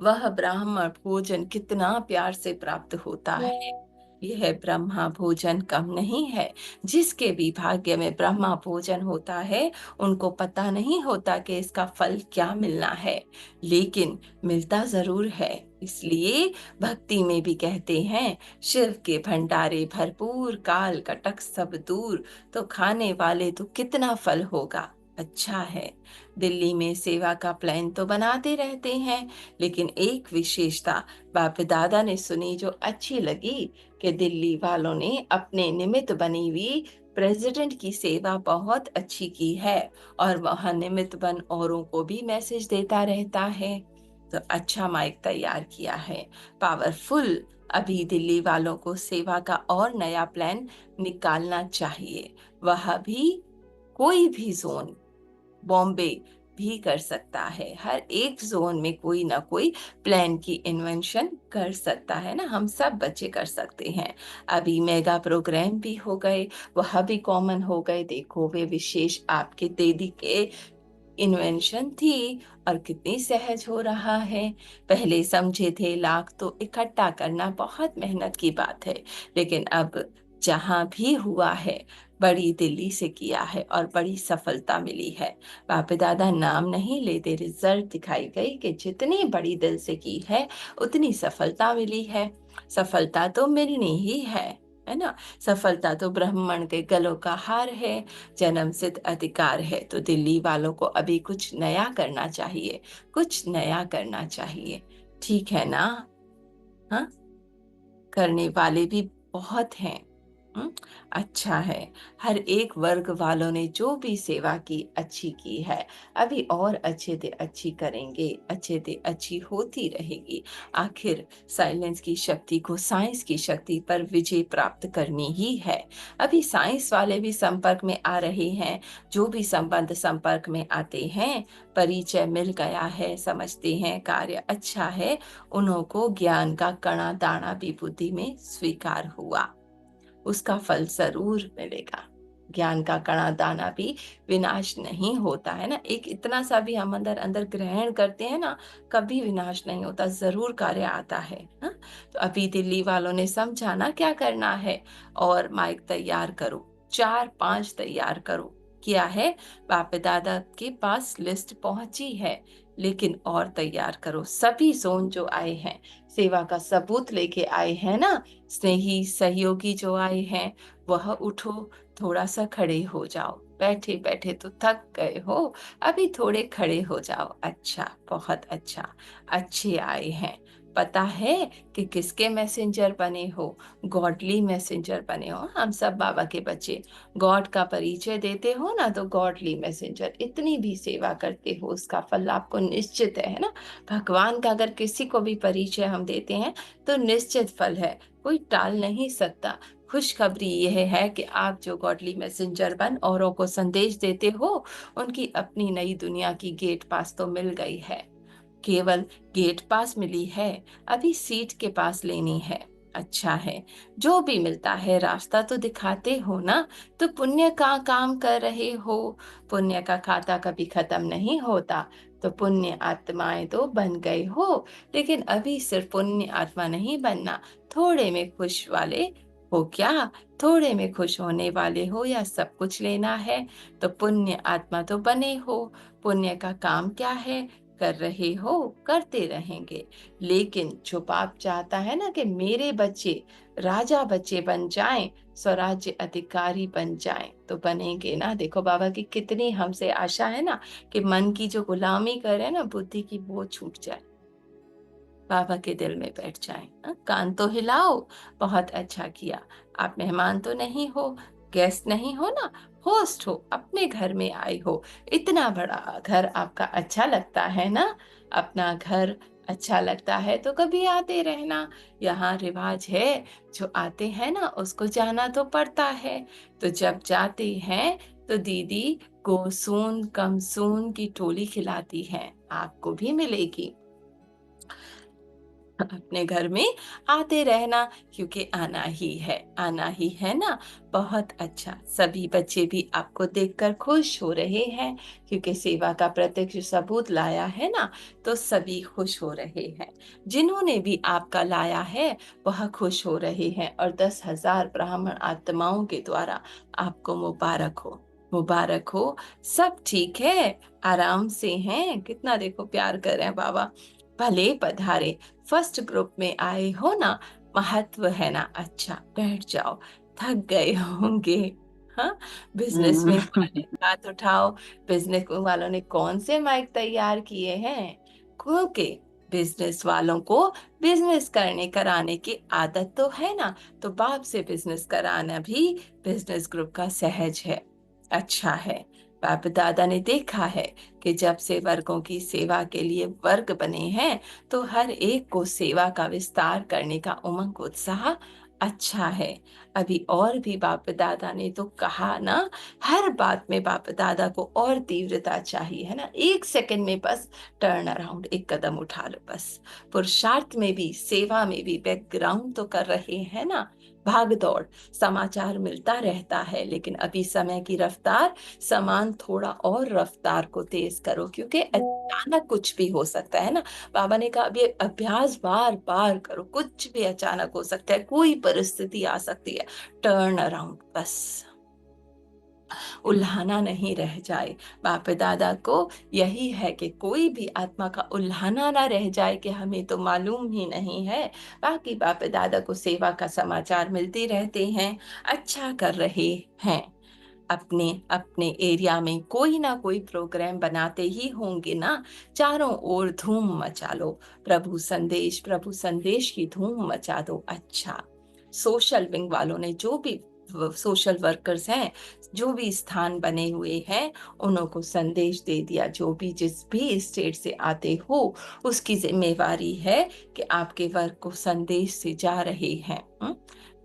वह ब्राह्मण भोजन कितना प्यार से प्राप्त होता है। यह ब्रह्मा भोजन कम नहीं है। जिसके भी भाग्य में ब्रह्मा भोजन होता है, उनको पता नहीं होता कि इसका फल क्या मिलना है, लेकिन मिलता जरूर है। इसलिए भक्ति में भी कहते हैं, शिव के भंडारे भरपूर, काल कटक सब दूर, तो खाने वाले तो कितना फल होगा। अच्छा है, दिल्ली में सेवा का प्लान तो बनाते रहते हैं, लेकिन एक विशेषता बाप दादा ने सुनी जो अच्छी लगी कि दिल्ली वालों ने अपने निमित्त बनी हुई प्रेसिडेंट की सेवा बहुत अच्छी की है, और वह निमित्त बन औरों को भी मैसेज देता रहता है। तो अच्छा माइक तैयार किया है, पावरफुल। अभी दिल्ली वालों को सेवा का और नया प्लान निकालना चाहिए। वह भी कोई भी जोन, बॉम्बे भी कर सकता है, हर एक जोन में कोई ना कोई प्लान की इन्वेंशन कर सकता है ना, हम सब बच्चे कर सकते हैं। अभी मेगा प्रोग्राम भी हो गए, वह भी कॉमन हो गए। देखो वे विशेष आपके दीदी के इन्वेंशन थी, और कितनी सहज हो रहा है। पहले समझे थे लाख तो इकट्ठा करना बहुत मेहनत की बात है, लेकिन अब जहां भी हुआ है बड़ी दिल्ली से किया है और बड़ी सफलता मिली है। बाप दादा नाम नहीं लेते, रिजल्ट दिखाई गई कि जितनी बड़ी दिल से की है उतनी सफलता मिली है। सफलता तो मिलनी ही है ना। सफलता तो ब्राह्मण के गलों का हार है, जन्म सिद्ध अधिकार है। तो दिल्ली वालों को अभी कुछ नया करना चाहिए, कुछ नया करना चाहिए, ठीक है ना। हाँ, करने वाले भी बहुत हैं। हम्म, अच्छा है। हर एक वर्ग वालों ने जो भी सेवा की अच्छी की है, अभी और अच्छे से अच्छी करेंगे, अच्छे से अच्छी होती रहेगी। आखिर साइलेंस की शक्ति को साइंस की शक्ति पर विजय प्राप्त करनी ही है। अभी साइंस वाले भी संपर्क में आ रहे हैं, जो भी संबंध संपर्क में आते हैं, परिचय मिल गया है, समझते हैं कार्य अच्छा है, उन्हों को ज्ञान का कणा दाना भी बुद्धि में स्वीकार हुआ, उसका फल जरूर मिलेगा। ज्ञान का कणा दाना भी विनाश नहीं होता है ना, एक इतना सा भी हम अंदर अंदर ग्रहण करते हैं ना, कभी विनाश नहीं होता, जरूर कार्य आता है। हाँ? तो अभी दिल्ली वालों ने समझा ना क्या करना है, और माइक तैयार करो, 4-5 तैयार करो। किया है, बाप दादा के पास लिस्ट पहुंची है, लेकिन और तैयार करो। सभी जोन जो आए हैं, सेवा का सबूत लेके आए हैं ना, स्नेही सहयोगी जो आए हैं, वह उठो, थोड़ा सा खड़े हो जाओ। बैठे बैठे तो थक गए हो, अभी थोड़े खड़े हो जाओ। अच्छा, बहुत अच्छा, अच्छे आए हैं। पता है कि किसके मैसेंजर बने हो? गॉडली मैसेंजर बने हो। हम सब बाबा के बच्चे गॉड का परिचय देते हो ना, तो गॉडली मैसेंजर, इतनी भी सेवा करते हो, उसका फल आपको निश्चित है ना। भगवान का अगर किसी को भी परिचय हम देते हैं तो निश्चित फल है, कोई टाल नहीं सकता। खुशखबरी यह है कि आप जो गॉडली मैसेंजर बन औरों को संदेश देते हो, उनकी अपनी नई दुनिया की गेट पास तो मिल गई है। केवल गेट पास मिली है, अभी सीट के पास लेनी है। अच्छा है, जो भी मिलता है रास्ता तो दिखाते हो ना, तो पुण्य का काम कर रहे हो। पुण्य का खाता कभी खत्म नहीं होता, तो पुण्य आत्माएं तो बन गए हो, लेकिन अभी सिर्फ पुण्य आत्मा नहीं बनना, थोड़े में खुश वाले हो क्या? थोड़े में खुश होने वाले हो या सब कुछ लेना है? तो पुण्य आत्मा तो बने हो। पुण्य का काम क्या है? कर रहे हो, करते रहेंगे। लेकिन जो बाप चाहता है ना कि मेरे बच्चे राजा बच्चे बन जाएं, स्वराज्य अधिकारी बन जाएं, तो बनेंगे ना। देखो बाबा की कितनी हमसे आशा है ना, कि मन की जो गुलामी करे ना, बुद्धि की वो छूट जाए, बाबा के दिल में बैठ जाए। कान तो हिलाओ, बहुत अच्छा किया। आप मेहमान तो नहीं हो, गेस्ट नहीं हो ना, होस्ट हो, अपने घर में आए हो। इतना बड़ा घर आपका अच्छा लगता है ना, अपना घर अच्छा लगता है तो कभी आते रहना। यहाँ रिवाज है, जो आते हैं ना उसको जाना तो पड़ता है। तो जब जाते हैं तो दीदी गोसून कमसून की टोली खिलाती है, आपको भी मिलेगी। अपने घर में आते रहना, क्योंकि आना ही है ना। बहुत अच्छा, सभी बच्चे भी आपको देखकर खुश हो रहे हैं, क्योंकि सेवा का प्रत्यक्ष सबूत लाया है ना। तो सभी खुश हो रहे हैं, जिन्होंने भी आपका लाया है वह खुश हो रहे हैं। और 10,000 ब्राह्मण आत्माओं के द्वारा आपको मुबारक हो, मुबारक हो। सब ठीक है, आराम से हैं, कितना देखो प्यार कर रहे हैं बाबा। भले पधारे, फर्स्ट ग्रुप में आए हो ना, महत्व है ना। अच्छा बैठ जाओ, थक गए होंगे। हाँ, बिजनेस विंग वाले हाथ उठाओ। बिजनेस विंग वालों ने कौन से माइक तैयार किए हैं? क्योंकि बिजनेस वालों को बिजनेस करने कराने की आदत तो है ना, तो बाप से बिजनेस कराना भी बिजनेस ग्रुप का सहज है। अच्छा है, बाप दादा ने देखा है कि जब से वर्गों की सेवा के लिए वर्ग बने हैं, तो हर एक को सेवा का विस्तार करने का उमंग उत्साह अच्छा है। अभी और भी बाप दादा ने तो कहा ना, हर बात में बाप दादा को और तीव्रता चाहिए है ना। 1 सेकंड में बस टर्न अराउंड, एक कदम उठा लो बस। पुरुषार्थ में भी सेवा में भी बैकग्राउंड तो कर रहे हैं ना। भाग दौड़ समाचार मिलता रहता है, लेकिन अभी समय की रफ्तार समान थोड़ा और रफ्तार को तेज करो, क्योंकि अचानक कुछ भी हो सकता है ना। बाबा ने कहा अभी अभ्यास बार बार करो, कुछ भी अचानक हो सकता है, कोई परिस्थिति आ सकती है। टर्न अराउंड बस, उल्हाना नहीं रह जाए। बाप दादा को यही है कि कोई भी आत्मा का उल्हाना ना रह जाए, कि हमें तो मालूम ही नहीं है। बाकी बाप दादा को सेवा का समाचार मिलते रहते हैं, अच्छा कर रहे हैं। अपने अपने एरिया में कोई ना कोई प्रोग्राम बनाते ही होंगे ना। चारों ओर धूम मचा लो, प्रभु संदेश की धूम मचा दो। अच्छा, सोशल विंग वालों ने, जो भी सोशल वर्कर्स हैं, जो भी स्थान बने हुए हैं, उन्हों को संदेश दे दिया। जो भी जिस भी स्टेट से आते हो, उसकी जिम्मेवारी है कि आपके वर्क को संदेश से जा रहे हैं।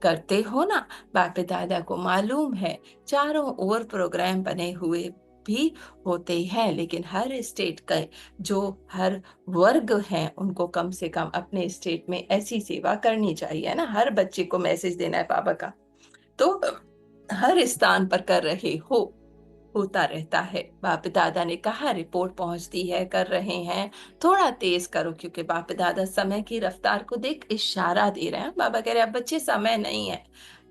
करते हो ना। बाप दादा को मालूम है, चारों ओर प्रोग्राम बने हुए भी होते हैं, लेकिन हर स्टेट का जो हर वर्ग हैं, उनको कम से कम अपने स्टेट में ऐसी सेवा करनी चाहिए ना। हर बच्चे को मैसेज देना है बाबा का, तो हर स्थान पर कर रहे हो, होता रहता है। बाप दादा ने कहा रिपोर्ट पहुंचती है, कर रहे हैं, थोड़ा तेज करो, क्योंकि बाप दादा समय की रफ्तार को देख इशारा दे रहे हैं। बाबा कह रहे हैं अब बच्चे समय नहीं है,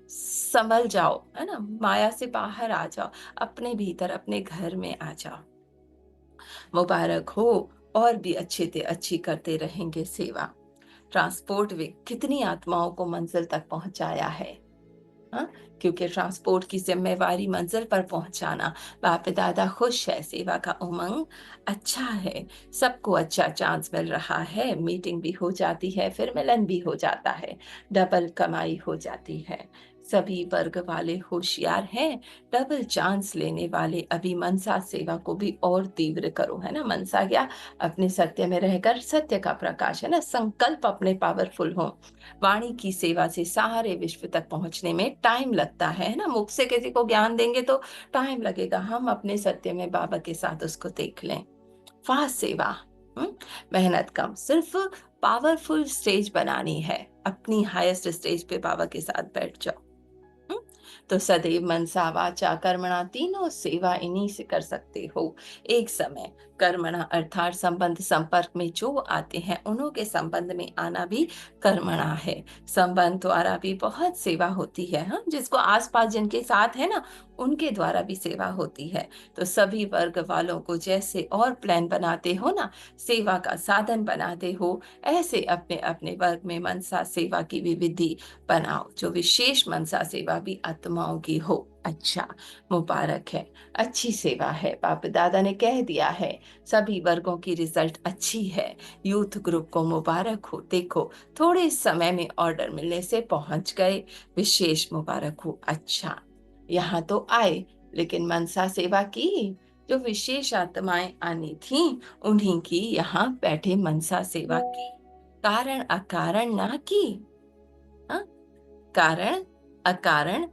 संभल जाओ है ना, माया से बाहर आ जाओ, अपने भीतर अपने घर में आ जाओ। मुबारक हो, और भी अच्छे से अच्छी करते रहेंगे सेवा। ट्रांसपोर्ट वे कितनी आत्माओं को मंजिल तक पहुंचाया है। हाँ, क्योंकि ट्रांसपोर्ट की जिम्मेवारी मंजिल पर पहुंचाना। बाप दादा खुश है, सेवा का उमंग अच्छा है, सबको अच्छा चांस मिल रहा है। मीटिंग भी हो जाती है, फिर मिलन भी हो जाता है, डबल कमाई हो जाती है। सभी वर्ग वाले होशियार हैं, डबल चांस लेने वाले। अभी मनसा सेवा को भी और तीव्र करो है ना। मनसा क्या, अपने सत्य में रहकर सत्य का प्रकाश है ना। संकल्प अपने पावरफुल हो। वाणी की सेवा से सारे विश्व तक पहुंचने में टाइम लगता है ना। मुख से किसी को ज्ञान देंगे तो टाइम लगेगा, हम अपने सत्य में बाबा के साथ उसको देख लें। फास्ट सेवा, मेहनत कम, सिर्फ पावरफुल स्टेज बनानी है। अपनी हाईएस्ट स्टेज पे बाबा के साथ बैठ जाओ। हम्म, तो सदैव मनसा वाचा कर्मणा तीनों सेवा इन्हीं से कर सकते हो एक समय। कर्मणा अर्थात संबंध संपर्क में जो आते हैं, उन्हों के संबंध में आना भी कर्मणा है। संबंध द्वारा भी बहुत सेवा होती है। हाँ, जिसको आसपास जिनके साथ है ना, उनके द्वारा भी सेवा होती है। तो सभी वर्ग वालों को जैसे और प्लान बनाते हो ना, सेवा का साधन बनाते हो, ऐसे अपने अपने वर्ग में मनसा सेवा की भी विधि बनाओ, जो विशेष मनसा सेवा भी आत्माओं की हो। अच्छा, मुबारक है, अच्छी सेवा है। बाप दादा ने कह दिया है, सभी वर्गों की रिजल्ट अच्छी है। यूथ ग्रुप को मुबारक हो, देखो थोड़े समय में ऑर्डर मिलने से पहुंच गए, विशेष मुबारक हो। अच्छा, यहाँ तो आए, लेकिन मनसा सेवा की, जो विशेष आत्माएं आनी थी उन्हीं की यहाँ बैठे मनसा सेवा की, कारण अकारण ना की। हाँ? कारण अकारण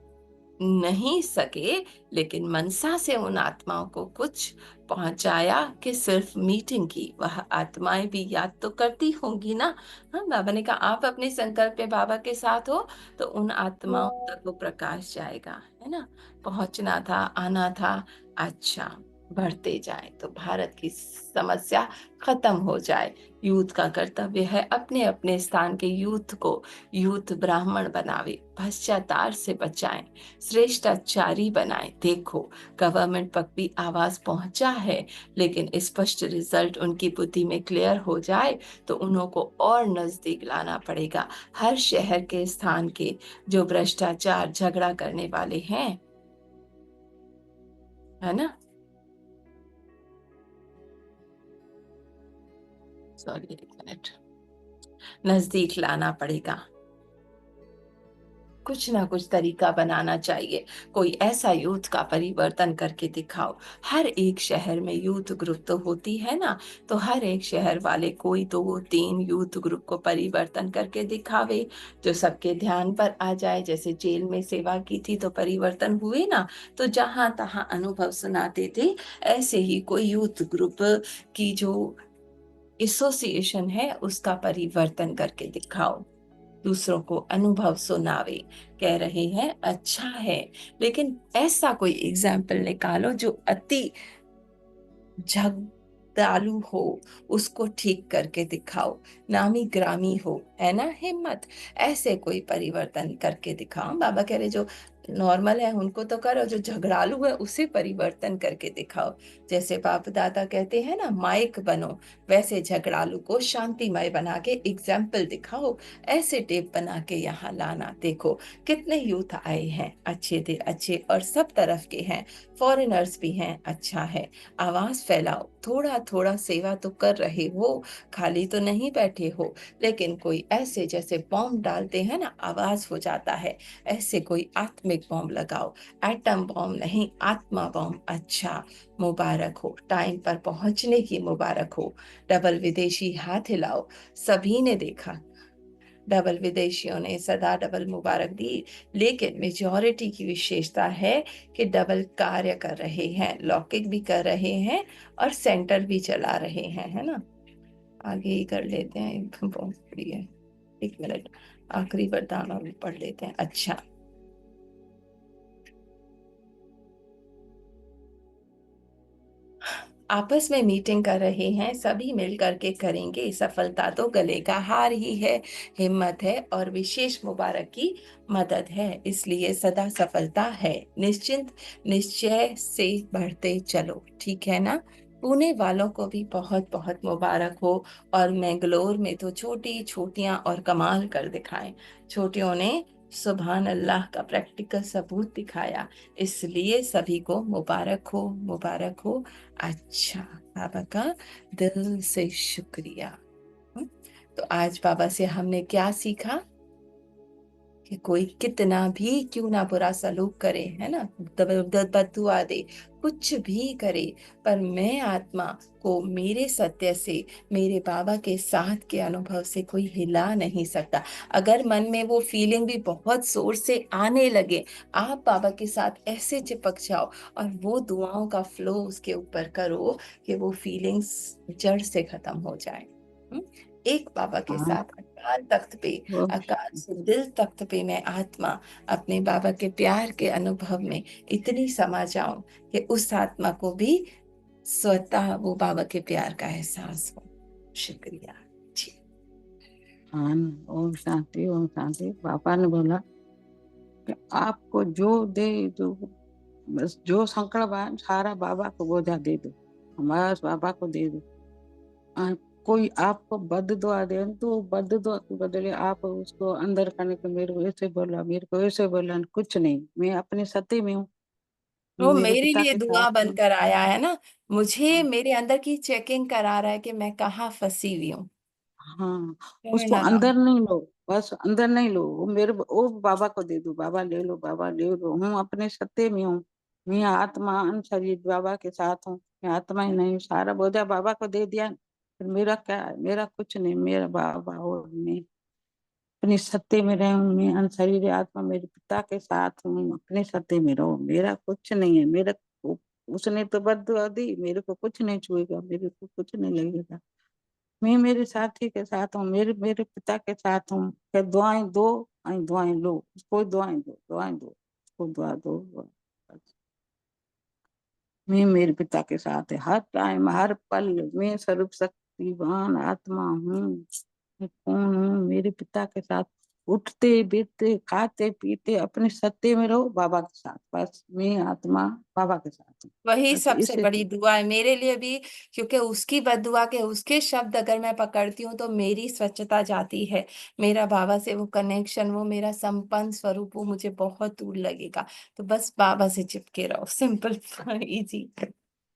नहीं सके, लेकिन मनसा से उन आत्माओं को कुछ पहुंचाया कि सिर्फ मीटिंग की। वह आत्माएं भी याद तो करती होंगी ना। हाँ, बाबा ने कहा आप अपने संकल्प में बाबा के साथ हो तो उन आत्माओं तक वो प्रकाश जाएगा, है ना। पहुंचना था, आना था। अच्छा, बढ़ते जाए तो भारत की समस्या खत्म हो जाए। यूथ का कर्तव्य है अपने अपने स्थान के यूथ को यूथ ब्राह्मण बनावे, भ्रष्टाचार से बचाएं, श्रेष्ठाचारी बनाएं। देखो, गवर्नमेंट तक भी आवाज पहुंचा है, लेकिन स्पष्ट रिजल्ट उनकी बुद्धि में क्लियर हो जाए तो उन्हों को और नजदीक लाना पड़ेगा। हर शहर के स्थान के जो भ्रष्टाचार झगड़ा करने वाले हैं, है ना। सॉरी, एक मिनट, नजदीक लाना पड़ेगा। कुछ ना कुछ तरीका बनाना चाहिए। कोई ऐसा यूथ का परिवर्तन करके दिखाओ। हर एक शहर में यूथ ग्रुप तो होती है ना, तो हर एक शहर वाले कोई 2-3 यूथ ग्रुप को परिवर्तन करके दिखावे जो सबके ध्यान पर आ जाए। जैसे जेल में सेवा की थी तो परिवर्तन हुए ना, तो जहां तहां अनुभव सुनाते थे, ऐसे ही कोई यूथ ग्रुप की जो एसोसिएशन है उसका परिवर्तन करके दिखाओ। दूसरों को अनुभव सुनावे। कह रहे हैं अच्छा है, लेकिन ऐसा कोई एग्जाम्पल निकालो जो अति झगड़ालू हो, उसको ठीक करके दिखाओ। नामी ग्रामी हो, है ना, हिम्मत। ऐसे कोई परिवर्तन करके दिखाओ। बाबा कह रहे जो नॉर्मल है उनको तो करो, जो झगड़ालू है उसे परिवर्तन करके दिखाओ। जैसे बाप दादा कहते हैं ना, माइक बनो, वैसे झगड़ालू को शांतिमय बना के एग्जाम्पल दिखाओ। ऐसे टेप बना के यहाँ लाना। देखो कितने यूथ आए हैं, अच्छे थे, अच्छे और सब तरफ के हैं, फॉरेनर्स भी हैं। अच्छा है, आवाज फैलाओ। थोड़ा थोड़ा सेवा तो कर रहे हो, खाली तो नहीं बैठे हो। लेकिन कोई ऐसे जैसे बॉम्ब डालते हैं ना, आवाज हो जाता है, ऐसे कोई आत्मिक बॉम्ब लगाओ। एटम बॉम्ब नहीं, आत्मा बॉम्ब। अच्छा, मुबारक हो, टाइम पर पहुंचने की मुबारक हो। डबल विदेशी हाथ हिलाओ। सभी ने देखा, डबल विदेशियों ने सदा डबल मुबारक दी, लेकिन मेजॉरिटी की विशेषता है कि डबल कार्य कर रहे हैं, लौकिक भी कर रहे हैं और सेंटर भी चला रहे हैं, है ना। आगे ही कर लेते हैं, बहुत बड़ी है, एक मिनट, आखिरी वरदान और पढ़ लेते हैं। अच्छा, आपस में मीटिंग कर रहे हैं, सभी मिल करके करेंगे, सफलता तो गले का हार ही है। हिम्मत है और विशेष मुबारक की मदद है, इसलिए सदा सफलता है। निश्चिंत निश्चय से बढ़ते चलो, ठीक है ना। पुणे वालों को भी बहुत बहुत मुबारक हो। और मैंगलोर में तो छोटी छोटियां और कमाल कर दिखाएं। छोटियों ने सुभान अल्लाह का प्रैक्टिकल सबूत दिखाया, इसलिए सभी को मुबारक हो, मुबारक हो। अच्छा, बाबा का दिल से शुक्रिया। हम्म, तो आज बाबा से हमने क्या सीखा कि कोई कितना भी क्यों ना बुरा सलूक करे, है ना, बददुआ दे, कुछ भी करे, पर मैं आत्मा को मेरे सत्य से, मेरे बाबा के साथ के अनुभव से कोई हिला नहीं सकता। अगर मन में वो फीलिंग भी बहुत जोर से आने लगे, आप बाबा के साथ ऐसे चिपक जाओ और वो दुआओं का फ्लो उसके ऊपर करो कि वो फीलिंग्स जड़ से खत्म हो जाए। हम्म? एक बाबा के हाँ, साथ अकाल तख्त पे, वो अकाल से दिल तख्त पे मैं आत्मा अपने बाबा के प्यार के अनुभव में इतनी समा जाऊं कि उस आत्मा को भी स्वतः वो बाबा के प्यार का एहसास हो। शुक्रिया जी। हाँ, ओम शांति, ओम शांति। पापा ने बोला कि आपको जो दे दो, बस जो संकल्प आए सारा बाबा को बोझा दे दो, बस बाबा को दे दो। आ, कोई आपको बद दुआ दे तो बद दुआ के बदले आप उसको अंदर करने के, मेरे को ऐसे बोला, मेरे को ऐसे बोला, कुछ नहीं, मैं अपने सत्य में हूँ, वो मेरे मेरे पिता लिए के साथ दुआ हूँ। बनकर आया है ना, मुझे हाँ, मेरे अंदर की चेकिंग करा रहा है कि मैं कहाँ फंसी हुई हूँ। हाँ, Turn उसको around। अंदर नहीं लो, बस अंदर नहीं लो, वो मेरे, वो बाबा को दे दो, बाबा ले लो, बाबा ले लो, हूँ अपने सत्य में हूँ। मैं आत्मा अन शरीर बाबा के साथ हूँ, मैं आत्मा ही नहीं हूँ, सारा बोझा बाबा को दे दिया, फिर मेरा क्या है, मेरा कुछ नहीं, मेरा बाबा और मैं अपने सत्य में रहूं, मैं अन शरीर आत्मा मेरे पिता के साथ हूँ, अपने सत्य में रहूं, मेरा कुछ नहीं है, मेरा उसने तो बद्दुआ दी, मेरे को कुछ नहीं छुएगा, मेरे को कुछ नहीं लगेगा, मैं मेरे साथी के साथ हूँ, मेरे मेरे पिता के साथ हूँ, क्या दुआएं दो, दुआएं लो, उसको दुआएं दो, दुआएं दो, उसको दुआ दो, मैं मेरे पिता के साथ है, हर टाइम हर पल मैं स्वरूप शक्तिवान आत्मा हूँ, मैं कौन हूँ, मेरे पिता के साथ उठते बैठते खाते पीते अपने सत्य में रहो, बाबा के साथ, बस मैं आत्मा बाबा के साथ हूँ, वही बस सबसे इसे बड़ी दुआ है मेरे लिए भी, क्योंकि उसकी बद्दुआ के उसके शब्द अगर मैं पकड़ती हूँ तो मेरी स्वच्छता जाती है, मेरा बाबा से वो कनेक्शन, वो मेरा संपन्न स्वरूप, वो मुझे बहुत दूर लगेगा। तो बस बाबा से चिपके रहो, सिंपल इजी,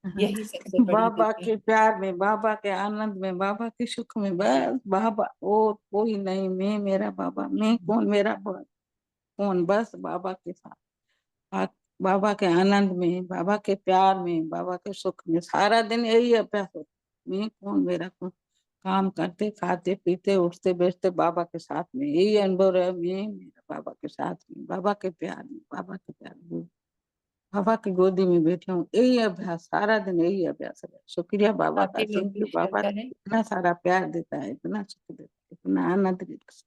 यही सबसे बड़ी बाबा दुआ है। के प्यार में, बाबा के आनंद में, बाबा के सुख में, बस बाबा और कोई नहीं, मैं मेरा बाबा, मैं कौन, मेरा कौन, बस बाबा के साथ, बाबा के आनंद में, बाबा के प्यार में, बाबा के सुख में, सारा दिन यही अभ्यास होता, मैं कौन, मेरा कौन, काम करते खाते पीते उठते बैठते बाबा के साथ में, यही अनुभव है, मैं मेरा बाबा के साथ में, बाबा के प्यार में, बाबा के प्यार में, बाबा की गोदी में बैठी हूँ, यही अभ्यास, सारा दिन यही अभ्यास है, शुक्रिया बाबा का, बाकी लोग थैंक भी यू शेयर बाबा, करें। इतना सारा प्यार देता है, इतना सुख देता है, इतना आनंद देता है,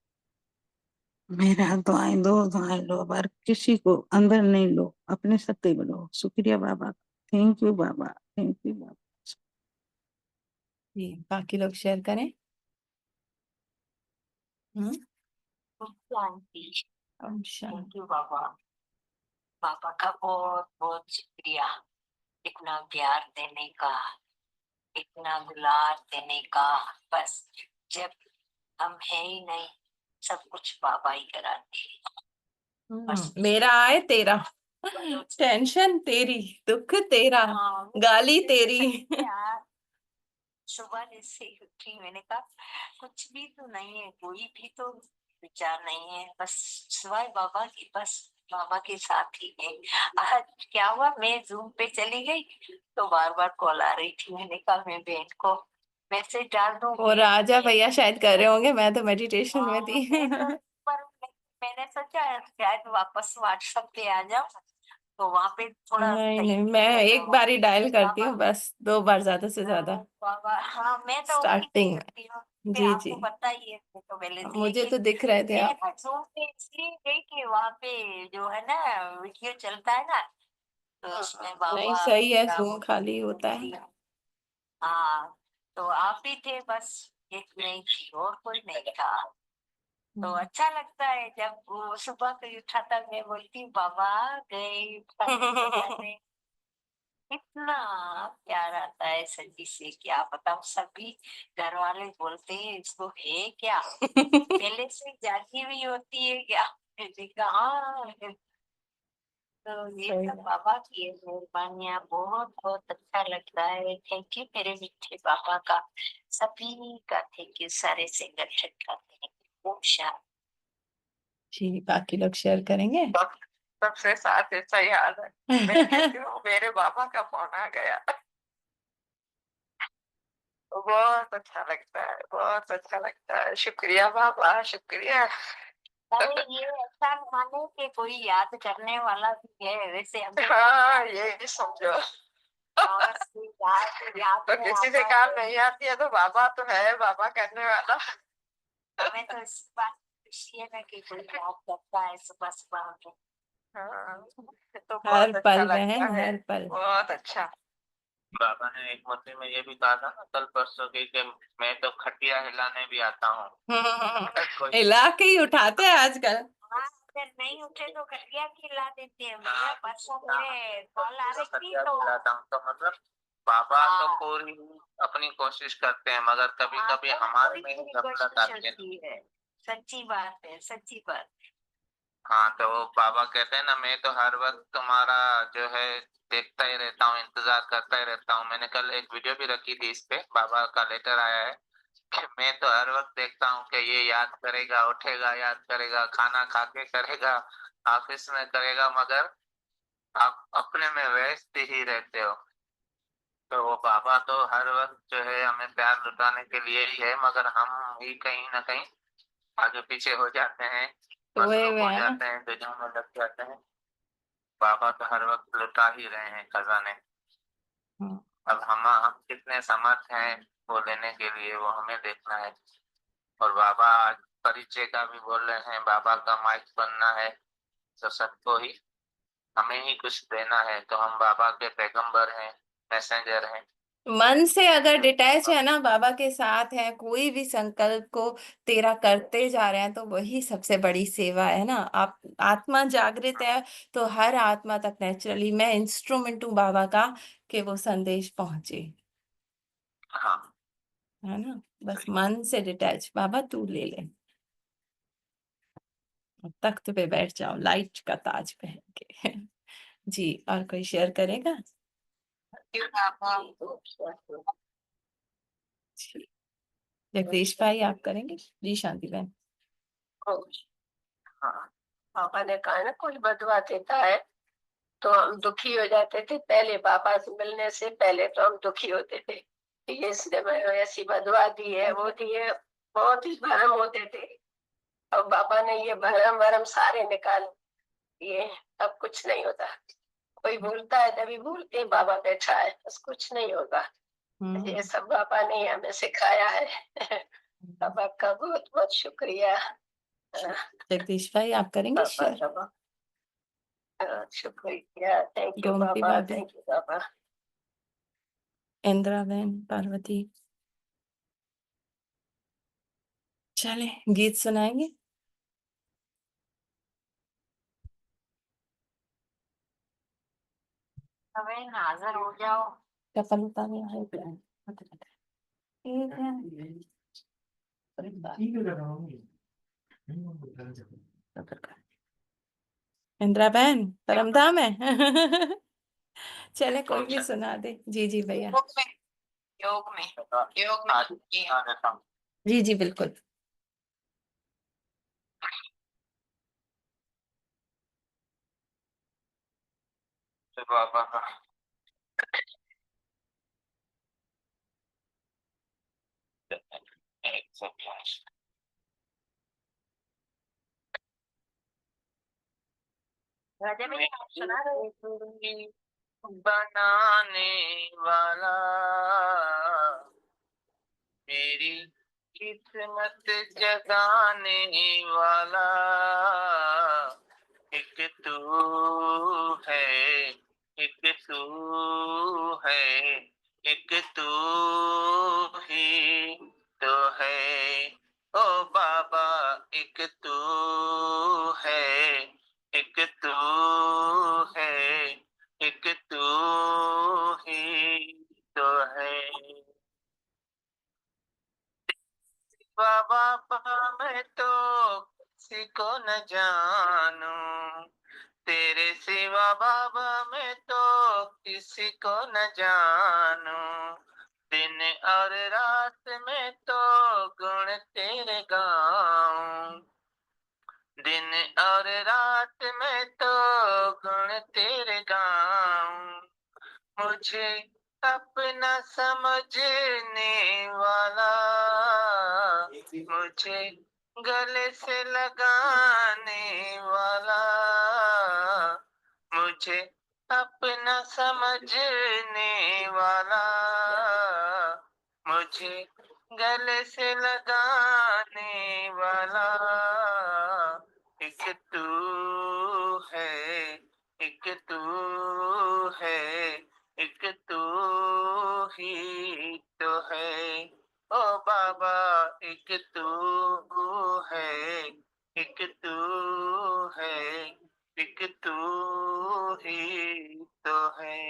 मेरा दुआएं लो, और किसी को अंदर नहीं लो, अपने सत्य में लो, शुक्रिया बाबा, थैंक यू बाबा, थैंक यू बाबा। जी, बाकी लोग शेयर करें। हम्म। शांति। ओम शांति। थैंक यू बाबा, बाबा का बहुत बहुत शुक्रिया, इतना प्यार देने का, इतना दुलार देने का, बस जब हम है ही नहीं, सब कुछ बाबा ही कराते हैं, बस मेरा आए तेरा, टेंशन तेरी, दुख तेरा, हाँ, गाली मुझे तेरी। यार सुबह जैसे ही उठी मैंने कहा कुछ भी तो नहीं है, कोई भी तो विचार नहीं है, बस सिवाय बाबा की, बस बाबा के साथ ही है। आज क्या हुआ, मैं जूम पे चली गई तो बार बार कॉल आ रही थी, मैंने कहा मैं बहन को मैसेज डाल दूं, और राजा भैया शायद कर रहे होंगे, मैं तो मेडिटेशन में हाँ, थी। पर मैंने सोचा शायद वापस व्हाट्सएप पे आ जाऊं, तो वहां पे थोड़ा नहीं सही नहीं, नहीं मैं लगा एक वहाँ बार ही डायल करती बाबा। हूँ, बस 2 बार ज्यादा से ज्यादा, बाबा हाँ, मैं तो उसी पे स्टार्टिंग करती हूँ, में। पे जी जी, आपको पता ही है, मैं तो पहले से, मुझे लेकिन तो दिख रहे थे मैं आप। ना जूम पे इसलिए गई कि वहाँ पे जो है ना वीडियो चलता है ना, तो उसमें नहीं बाबा सही है, का जूम वो खाली होता है। हाँ, तो आप ही थे बस, एक नहीं थी और कोई नहीं था, तो अच्छा लगता है जब वो सुबह कोई उठाता, मैं बोलती बाबा गए उठाने, इतना प्यार आता है सच्ची से, क्या बताऊं, सभी घर वाले बोलते हैं इसको है क्या, पहले से जागी हुई होती है क्या, मैंने कहा हाँ, तो ये सही सब है। बाबा की है मेहरबानियां, बहुत बहुत अच्छा लगता है, थैंक यू मेरे मीठे बाबा का, सभी का थैंक यू, सारे संगठन का थैंक यू, ओम शांति। जी, बाकी लोग शेयर करेंगे। सबसे साथ ऐसा याद है, मैं कहती हूँ मेरे बाबा का फोन आ गया, बहुत अच्छा लगता है, बहुत अच्छा लगता है, शुक्रिया बाबा, शुक्रिया। अरे ये ऐसा माने कि कोई याद करने वाला भी है, वैसे हम हाँ ये समझो, और याद याद तो में किसी से आता काम है, नहीं आती है तो बाबा तो है, बाबा करने वाला। हमें तो इस बात की खुशी है ना कि कोई याद करता है सुबह सुबह हमें। हाँ, तो हर बहुत अच्छा पल लगता बहन, है, हर पल। बहुत अच्छा। बाबा ने एक मुद्दे में ये भी कहा था ना कल परसों की कि मैं तो खटिया हिलाने भी आता हूँ। कोई हिला के ही उठाते हैं आजकल। हाँ, अगर नहीं उठे तो खटिया खिला देते हैं भैया, हाँ, परसों मेरे कॉल आ रही थी खटिया तो हिलाता हूँ, तो मतलब बाबा तो हाँ, पूरी अपनी कोशिश करते हैं, मगर कभी हाँ, कभी पूरी हमारे पूरी में ही पूरी गफलत कोशिश आती है। होती है, सच्ची बात है, सच्ची बात। हाँ, तो वो बाबा कहते हैं ना, मैं तो हर वक्त तुम्हारा जो है देखता ही रहता हूँ, इंतजार करता ही रहता हूँ। मैंने कल एक वीडियो भी रखी थी, इस पे बाबा का लेटर आया है कि मैं तो हर वक्त देखता हूँ कि ये याद करेगा, उठेगा, याद करेगा, खाना खा के करेगा, ऑफिस में करेगा, मगर आप अपने में व्यस्त ही रहते हो। तो वो बाबा तो हर वक्त जो है हमें प्यार लुटाने के लिए ही है, मगर हम ही कहीं ना कहीं आगे पीछे हो जाते हैं, वही मसरूफ वे हो है ना। जाते हैं, दुनिया में लग जाते हैं। बाबा तो हर वक्त लुटा ही रहे हैं खजाने। हम्म, अब हम कितने समर्थ हैं वो लेने के लिए, वो हमें देखना है। और बाबा आज परिचय का भी बोल रहे हैं, बाबा का माइक बनना है, तो सबको ही हमें ही कुछ देना है। तो हम बाबा के पैगंबर हैं, मैसेंजर हैं। मन से अगर डिटैच है ना, बाबा के साथ है, कोई भी संकल्प को तेरा करते जा रहे हैं, तो वही सबसे बड़ी सेवा है ना। आप आत्मा जागृत है, तो हर आत्मा तक नेचुरली मैं इंस्ट्रूमेंट हूँ बाबा का, कि वो संदेश पहुंचे, हाँ, है ना। बस सही। मन से डिटैच, बाबा तू ले ले, और तख्त पे बैठ जाओ लाइट का ताज पहन के। जी, और कोई शेयर करेगा? जी, जगदीश भाई आप करेंगे? जी शांति बहन। हाँ, पापा ने कहा ना, कोई बदवा देता है तो हम दुखी हो जाते थे। पहले पापा से मिलने से पहले तो हम दुखी होते थे कि इसने मैं ऐसी बदवा दी है, वो दी है, बहुत ही भरम होते थे। और बाबा ने ये भरम वरम सारे निकाल दिए। अब कुछ नहीं होता। कोई बोलता है तभी बोलते हैं बाबा बैठा है, बस कुछ नहीं होगा। ये सब बाबा ने हमें सिखाया है। बाबा का बहुत बहुत शुक्रिया। जगदीश भाई आप करेंगे बाबा शेयर? का शुक्रिया। थैंक यू गोमती बाबा, भाभी, थैंक यू बाबा। इंदिरा बहन, पार्वती, चले गीत सुनाएंगे। हमें हाजिर हो जाओ। कपलता में है प्लान। ठीक है। इंदिरा बहन परमधाम है। चले कोई भी सुना दे। जी जी भैया। योग में योग में जी जी बिल्कुल। तो बाबा का एक सेकंड। राजा में सुना रहे बनाने वाला, मेरी किस्मत जगाने वाला, एक तू है, एक तू है, एक तू ही तो है। ओ बाबा, एक तू है, एक तू है, एक तू ही तो है। बाबा मैं तो किसी को न जानू, तेरे सिवा बाबा मैं तो किसी को न जानू। दिन और रात में तो गुण तेरे गाऊं, दिन और रात में तो गुण तेरे गाऊं। मुझे अपना समझने वाला, मुझे गले से लगाने वाला, मुझे अपना समझने वाला, मुझे गले से लगाने वाला, एक तू है, एक तू है, एक तू ही तो है। ओ बाबा, एक तू है, एक तू है, एक तू ही तो है।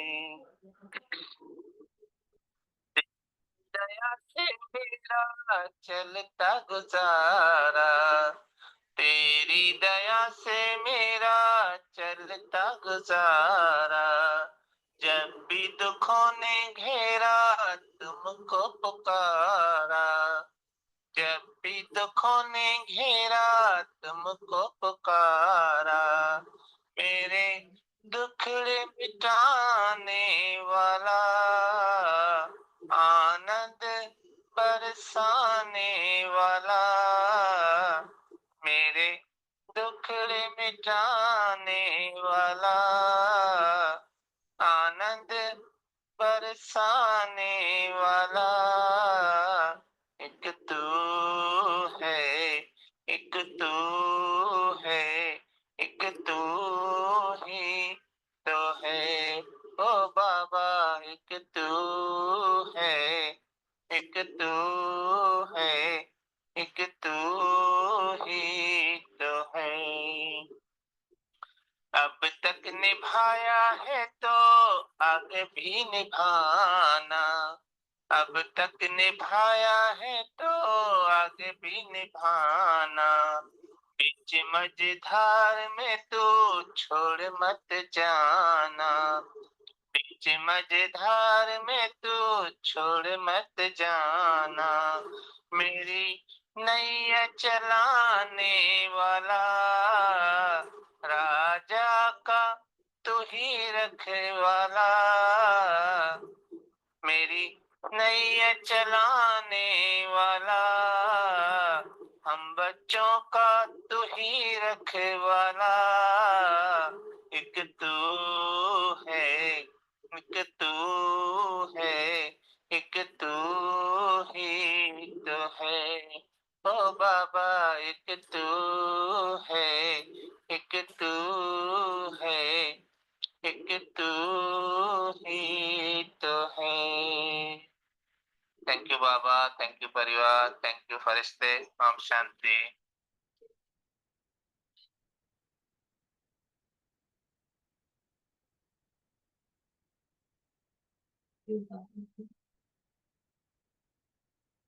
दया से मेरा चलता गुजारा, तेरी दया से मेरा चलता गुजारा। जब भी दुखों ने घेरा तुमको पुकारा, जब भी दुखों ने घेरा तुमको पुकारा। मेरे दुखड़े मिटाने वाला, आनंद बरसाने वाला, मेरे दुखड़े मिटाने वाला, आनंद बरसाने वाला, एक तू है, एक तू है, एक तू ही तो है। ओ बाबा एक तू है, एक तू है, एक तू ही तो है। अब तक निभाया है तो आगे भी निभाना, अब तक निभाया है तो आगे भी निभाना, बीच मझधार में तू छोड़ मत जाना, बीच मझधार में तू छोड़ मत जाना, मेरी नैया चलाने वाला, राजा का तू ही रखवाला, मेरी नैया चलाने वाला, हम बच्चों का तू ही रखवाला, एक तू है, एक तू है, एक तू ही तो है। ओ बाबा एक तू है, एक तू है, एक तू ही तो है। थैंक यू बाबा, थैंक यू परिवार, थैंक यू फरिश्ते। ओम शांति।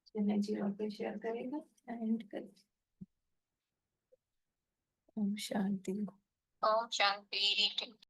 चलिए जी वापस शेयर करेगा एंड कर। ओम शांति। ओम शांति।